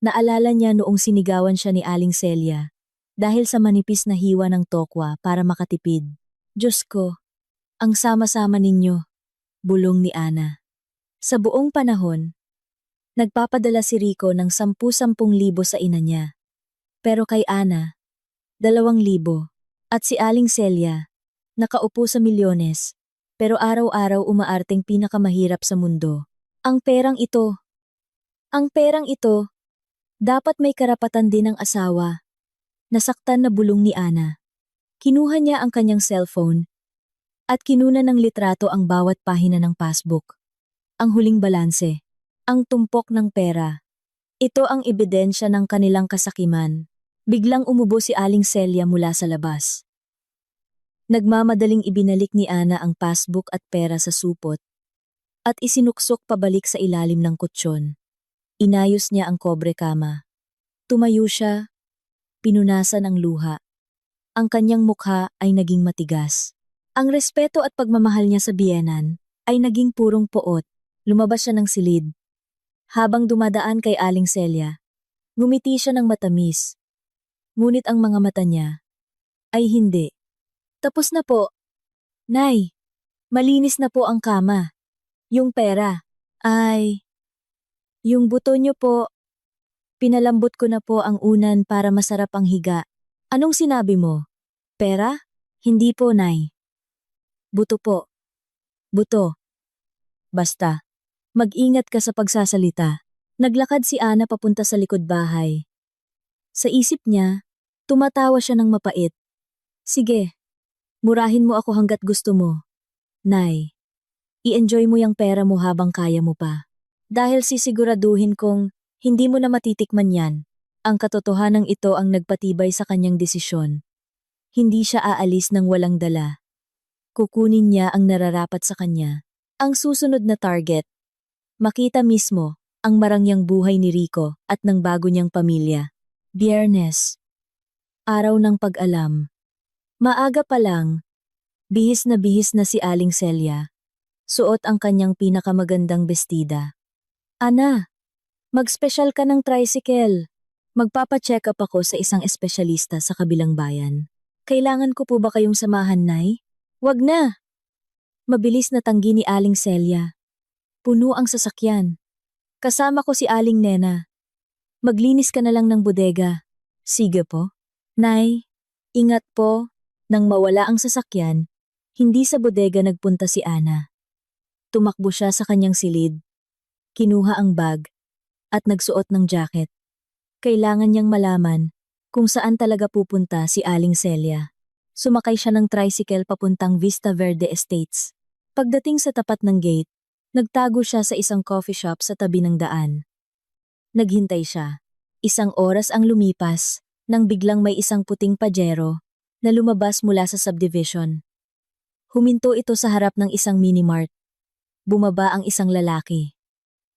Naalala niya noong sinigawan siya ni Aling Celia dahil sa manipis na hiwa ng tokwa para makatipid. Diyos ko, ang sama-sama ninyo, bulong ni Ana. Sa buong panahon, nagpapadala si Rico ng 10,000 sa ina niya. Pero kay Ana, 2,000 at si Aling Celia, nakaupo sa milyones, pero araw-araw umaarteng pinakamahirap sa mundo. Ang perang ito, dapat may karapatan din ng asawa. Nasaktan na bulong ni Ana. Kinuha niya ang kanyang cellphone at kinuna ng litrato ang bawat pahina ng passbook. Ang huling balanse, ang tumpok ng pera. Ito ang ebidensya ng kanilang kasakiman. Biglang umubo si Aling Celia mula sa labas. Nagmamadaling ibinalik ni Ana ang passbook at pera sa supot at isinuksok pabalik sa ilalim ng kutsyon. Inayos niya ang kobre kama. Tumayo siya, pinunasan ang luha. Ang kanyang mukha ay naging matigas. Ang respeto at pagmamahal niya sa biyenan ay naging purong poot. Lumabas siya ng silid. Habang dumadaan kay Aling Celia, ngumiti siya ng matamis. Ngunit ang mga mata niya ay hindi. Tapos na po. Nay, malinis na po ang kama. Yung pera, Ay, yung buto niyo po, pinalambot ko na po ang unan para masarap ang higa. Anong sinabi mo? Pera? Hindi po, Nay. Buto po. Buto. Basta. Mag-ingat ka sa pagsasalita. Naglakad si Ana papunta sa likod bahay. Sa isip niya, tumatawa siya ng mapait. Sige, murahin mo ako hanggat gusto mo. Nay, i-enjoy mo yung pera mo habang kaya mo pa. Dahil sisiguraduhin kong hindi mo na matitikman yan. Ang katotohanan ito ang nagpatibay sa kanyang desisyon. Hindi siya aalis ng walang dala. Kukunin niya ang nararapat sa kanya. Ang susunod na target, makita mismo ang marangyang buhay ni Rico at ng bago niyang pamilya. Biyernes, araw ng pag-alam. Maaga pa lang, bihis na si Aling Celia. Suot ang kanyang pinakamagandang bestida. Ana, mag-special ka ng tricycle. Magpapa-check up ako sa isang espesyalista sa kabilang bayan. Kailangan ko po ba kayong samahan, Nay? Wag na! Mabilis na tanggi ni Aling Celia. Puno ang sasakyan. Kasama ko si Aling Nena. Maglinis ka na lang ng bodega. Sige po. Nay, ingat po. Nang mawala ang sasakyan, hindi sa bodega nagpunta si Ana. Tumakbo siya sa kanyang silid. Kinuha ang bag at nagsuot ng jacket. Kailangan niyang malaman kung saan talaga pupunta si Aling Celia. Sumakay siya ng tricycle papuntang Vista Verde Estates. Pagdating sa tapat ng gate, nagtago siya sa isang coffee shop sa tabi ng daan. Naghintay siya. 1 oras ang lumipas nang biglang may isang puting pajero na lumabas mula sa subdivision. Huminto ito sa harap ng isang minimart. Bumaba ang isang lalaki.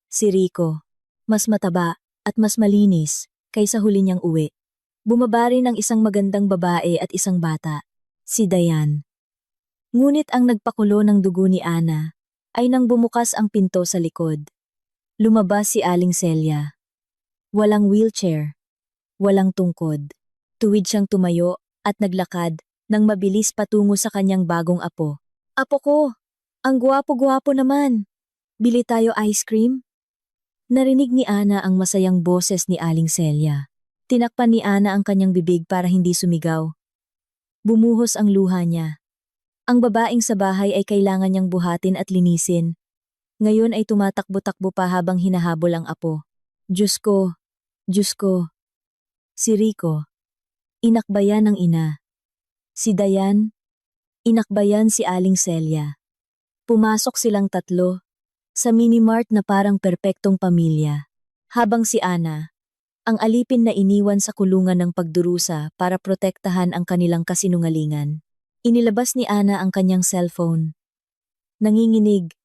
Si Rico, mas mataba at mas malinis kaysa huli niyang uwi. Bumaba rin ang isang magandang babae at isang bata, si Dayan. Ngunit ang nagpakulo ng dugo ni Ana ay nang bumukas ang pinto sa likod. Lumabas si Aling Celia. Walang wheelchair, walang tungkod. Tuwid siyang tumayo at naglakad nang mabilis patungo sa kanyang bagong apo. Apo ko, ang guwapo-guwapo naman. Bili tayo ice cream? Narinig ni Ana ang masayang boses ni Aling Celia. Tinakpan ni Ana ang kanyang bibig para hindi sumigaw. Bumuhos ang luha niya. Ang babaeng sa bahay ay kailangan niyang buhatin at linisin. Ngayon ay tumatakbo-takbo pa habang hinahabol ang apo. Diyos ko, Diyos ko. Si Rico, inakbayan ng ina. Si Dayan, inakbayan si Aling Celia. Pumasok silang tatlo sa minimart na parang perpektong pamilya. Habang si Ana, ang alipin na iniwan sa kulungan ng pagdurusa para protektahan ang kanilang kasinungalingan. Inilabas ni Ana ang kanyang cellphone. Nanginginig.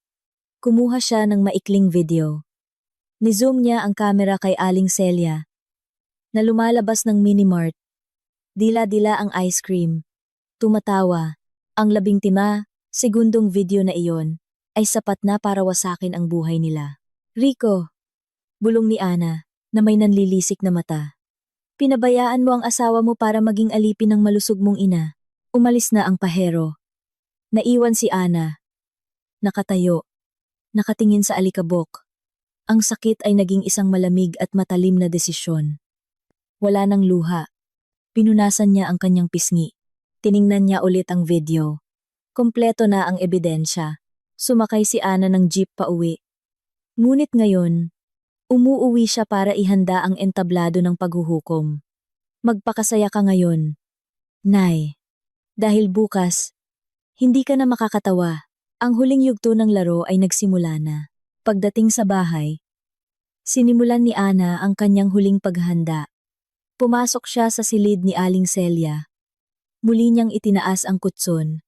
Kumuha siya ng maikling video. Nizoom niya ang camera kay Aling Celia na lumalabas ng minimart. Dila-dila ang ice cream. Tumatawa. Ang 15 segundong video na iyon ay sapat na para wasakin ang buhay nila. Rico, bulong ni Ana na may nanlilisik na mata. Pinabayaan mo ang asawa mo para maging alipin ng malusog mong ina. Umalis na ang pahero. Naiwan si Ana. Nakatayo. Nakatingin sa alikabok. Ang sakit ay naging isang malamig at matalim na desisyon. Wala nang luha. Pinunasan niya ang kanyang pisngi. Tiningnan niya ulit ang video. Kompleto na ang ebidensya. Sumakay si Ana ng jeep pa uwi. Ngunit ngayon, umuuwi siya para ihanda ang entablado ng paghuhukom. Magpakasaya ka ngayon, Nay. Dahil bukas, hindi ka na makakatawa. Ang huling yugto ng laro ay nagsimula na. Pagdating sa bahay, sinimulan ni Ana ang kanyang huling paghahanda. Pumasok siya sa silid ni Aling Celia. Muli niyang itinaas ang kutson.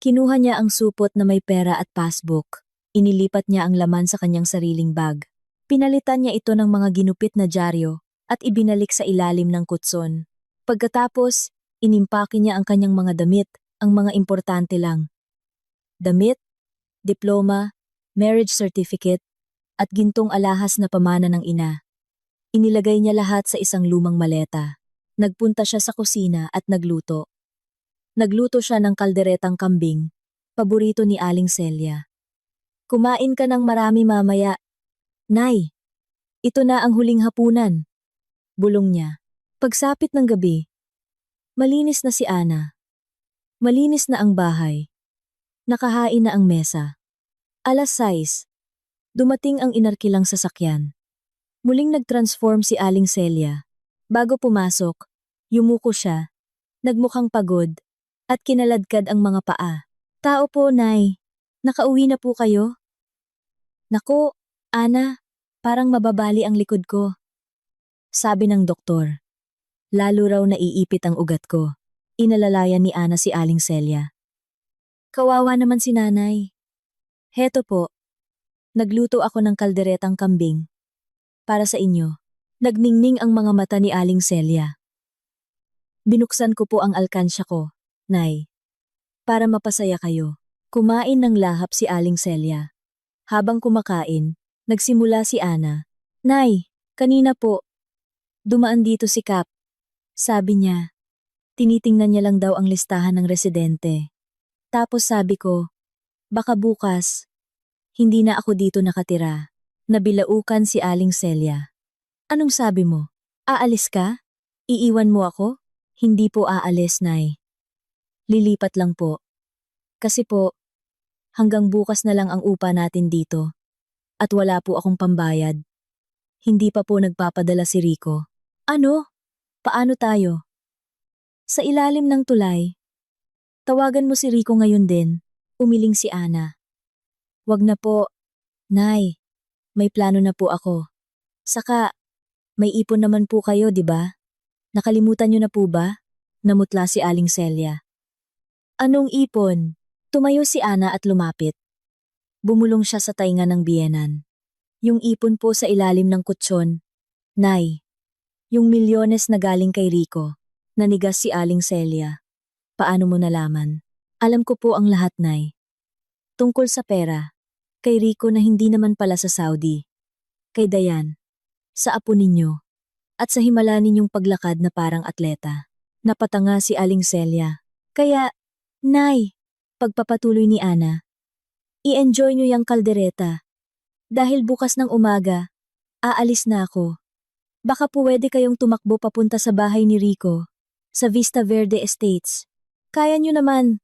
Kinuha niya ang supot na may pera at passbook. Inilipat niya ang laman sa kanyang sariling bag. Pinalitan niya ito ng mga ginupit na dyaryo at ibinalik sa ilalim ng kutson. Pagkatapos, inimpake niya ang kanyang mga damit, ang mga importante lang. Damit, diploma, marriage certificate, at gintong alahas na pamana ng ina. Inilagay niya lahat sa isang lumang maleta. Nagpunta siya sa kusina at nagluto. Nagluto siya ng kalderetang kambing, paborito ni Aling Celia. Kumain ka ng marami mamaya, Nay, ito na ang huling hapunan. Bulong niya. Pagsapit ng gabi, malinis na si Ana. Malinis na ang bahay. Nakahain na ang mesa. 6:00, dumating ang inarkilang sasakyan. Muling nag-transform si Aling Celia. Bago pumasok, yumuko siya, nagmukhang pagod, at kinaladkad ang mga paa. Tao po, Nay. Nakauwi na po kayo? Naku, Ana, parang mababali ang likod ko. Sabi ng doktor. Lalo raw naiipit ang ugat ko. Inalalayan ni Ana si Aling Celia. Kawawa naman si nanay. Heto po, nagluto ako ng kalderetang kambing. Para sa inyo. Nagningning ang mga mata ni Aling Celia. Binuksan ko po ang alkansya ko, Nay. Para mapasaya kayo. Kumain ng lahap si Aling Celia. Habang kumakain, nagsimula si Ana. Nay, kanina po, dumaan dito si Kap. Sabi niya, tinitingnan niya lang daw ang listahan ng residente. Tapos sabi ko, baka bukas, hindi na ako dito nakatira. Nabilaukan si Aling Celia. Anong sabi mo? Aalis ka? Iiwan mo ako? Hindi po aalis, Nay. Lilipat lang po. Kasi po, hanggang bukas na lang ang upa natin dito. At wala po akong pambayad. Hindi pa po nagpapadala si Rico. Ano? Paano tayo? Sa ilalim ng tulay. Tawagan mo si Rico ngayon din. Umiling si Ana. Wag na po. Nay, may plano na po ako. Saka, may ipon naman po kayo, di ba? Nakalimutan niyo na po ba? Namutla si Aling Celia. Anong ipon? Tumayo si Ana at lumapit. Bumulong siya sa tainga ng biyenan. Yung ipon po sa ilalim ng kutsyon. Nay, yung milyones na galing kay Rico. Nanigas si Aling Celia. Paano mo nalaman? Alam ko po ang lahat, Nay. Tungkol sa pera. Kay Rico na hindi naman pala sa Saudi. Kay Dayan. Sa apo ninyo. At sa himala ninyong paglakad na parang atleta. Napatanga si Aling Celia. Kaya, Nay, pagpapatuloy ni Ana. I-enjoy nyo yung kaldereta. Dahil bukas ng umaga, aalis na ako. Baka pwede kayong tumakbo papunta sa bahay ni Rico. Sa Vista Verde Estates. Kaya nyo naman.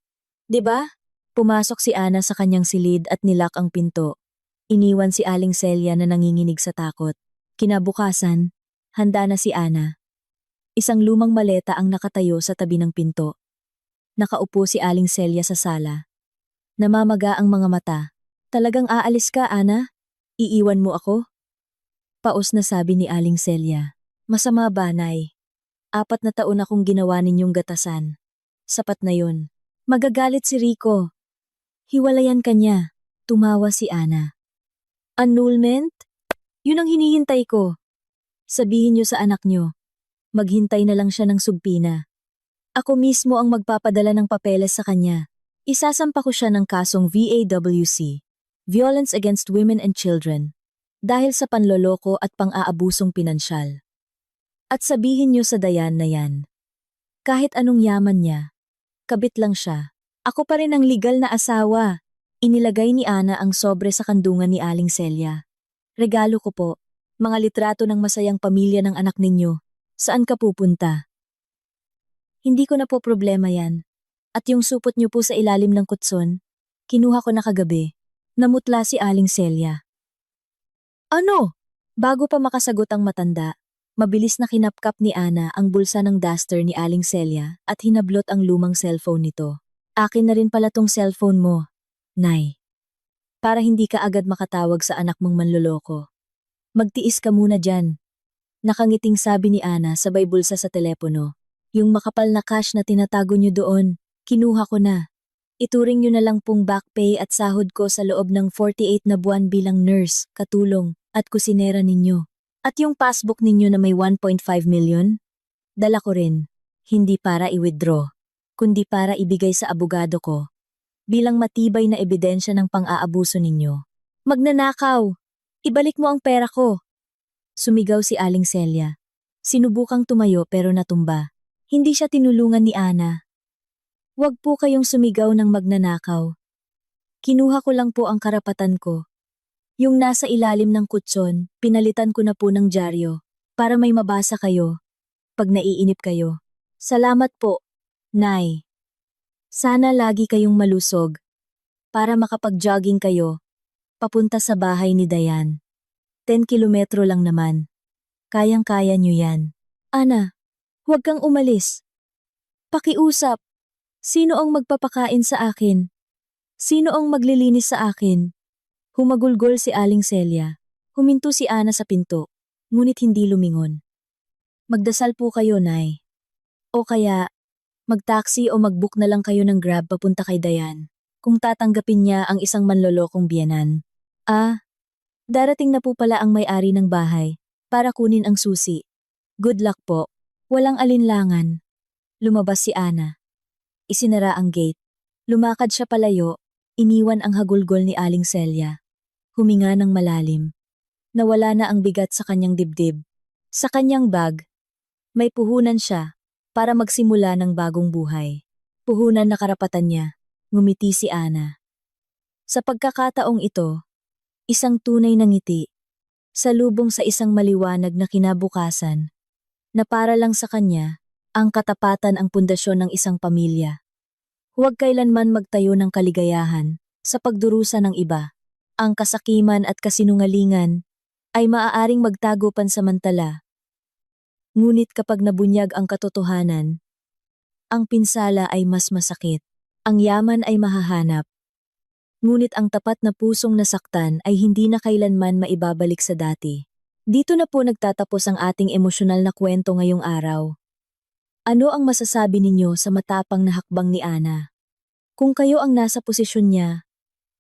'Di ba? Pumasok si Ana sa kanyang silid at nilak ang pinto. Iniwan si Aling Celia na nanginginig sa takot. Kinabukasan, handa na si Ana. Isang lumang maleta ang nakatayo sa tabi ng pinto. Nakaupo si Aling Celia sa sala. Namamaga ang mga mata. Talagang aalis ka, Ana? Iiwan mo ako? Paos na sabi ni Aling Celia. Masama ba, Nay? 4 na taon akong ginawa ninyong gatasan. Sapat na yun. Magagalit si Rico. Hiwalayan ka niya. Tumawa si Ana. Annulment? Yun ang hinihintay ko. Sabihin niyo sa anak niyo. Maghintay na lang siya ng subpina. Ako mismo ang magpapadala ng papeles sa kanya. Isasampa ko siya ng kasong VAWC, Violence Against Women and Children, dahil sa panloloko at pang-aabusong pinansyal. At sabihin niyo sa Dayan na yan. Kahit anong yaman niya, kabit lang siya. Ako pa rin ang legal na asawa. Inilagay ni Ana ang sobre sa kandungan ni Aling Celia. Regalo ko po, mga litrato ng masayang pamilya ng anak ninyo. Saan ka pupunta? Hindi ko na po problema yan. At yung supot niyo po sa ilalim ng kutson, kinuha ko na kagabi. Namutla si Aling Celia. Ano? Bago pa makasagot ang matanda, mabilis na kinapkap ni Ana ang bulsa ng duster ni Aling Celia at hinablot ang lumang cellphone nito. Akin na rin pala tong cellphone mo, Nay. Para hindi ka agad makatawag sa anak mong manloloko. Magtiis ka muna dyan. Nakangiting sabi ni Ana sabay bulsa sa telepono. Yung makapal na cash na tinatago niyo doon, kinuha ko na. Ituring niyo na lang pong back pay at sahod ko sa loob ng 48 na buwan bilang nurse, katulong, at kusinera ninyo. At yung passbook ninyo na may 1.5 million? Dala ko rin. Hindi para i-withdraw, kundi para ibigay sa abogado ko. Bilang matibay na ebidensya ng pang-aabuso ninyo. Magnanakaw! Ibalik mo ang pera ko! Sumigaw si Aling Celia. Sinubukang tumayo pero natumba. Hindi siya tinulungan ni Ana. Huwag po kayong sumigaw ng magnanakaw. Kinuha ko lang po ang karapatan ko. Yung nasa ilalim ng kutson, pinalitan ko na po ng dyaryo para may mabasa kayo pag naiinip kayo. Salamat po, Nay. Sana lagi kayong malusog para makapag-jogging kayo papunta sa bahay ni Dayan. 10 kilometro lang naman. Kayang-kaya nyo yan. Ana, huwag kang umalis. Pakiusap. Sino ang magpapakain sa akin? Sino ang maglilinis sa akin? Humagulgol si Aling Celia. Huminto si Ana sa pinto, ngunit hindi lumingon. Magdasal po kayo, Nay. O kaya, mag-taxi o mag-book na lang kayo ng Grab papunta kay Dayan, kung tatanggapin niya ang isang manlolokong biyenan. Darating na po pala ang may-ari ng bahay para kunin ang susi. Good luck po. Walang alinlangan. Lumabas si Ana. Isinara ang gate. Lumakad siya palayo, iniwan ang hagulgol ni Aling Celia. Huminga ng malalim. Nawala na ang bigat sa kanyang dibdib. Sa kanyang bag, may puhunan siya para magsimula ng bagong buhay. Puhunan na karapatan niya. Ngumiti si Ana. Sa pagkakataong ito, isang tunay na ngiti, salubong sa isang maliwanag na kinabukasan, na para lang sa kanya, ang katapatan ang pundasyon ng isang pamilya. Huwag kailanman magtayo ng kaligayahan sa pagdurusa ng iba. Ang kasakiman at kasinungalingan ay maaaring magtago pansamantala. Ngunit kapag nabunyag ang katotohanan, ang pinsala ay mas masakit. Ang yaman ay mahahanap. Ngunit ang tapat na pusong nasaktan ay hindi na kailanman maibabalik sa dati. Dito na po nagtatapos ang ating emosyonal na kwento ngayong araw. Ano ang masasabi ninyo sa matapang na hakbang ni Ana? Kung kayo ang nasa posisyon niya,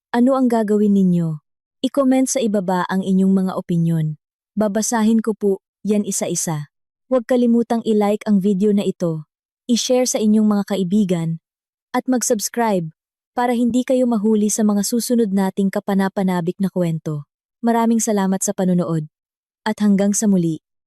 ano ang gagawin ninyo? I-comment sa ibaba ang inyong mga opinyon. Babasahin ko po yan isa-isa. Huwag kalimutang i-like ang video na ito, i-share sa inyong mga kaibigan, at mag-subscribe para hindi kayo mahuli sa mga susunod nating kapanapanabik na kwento. Maraming salamat sa panunood. At hanggang sa muli.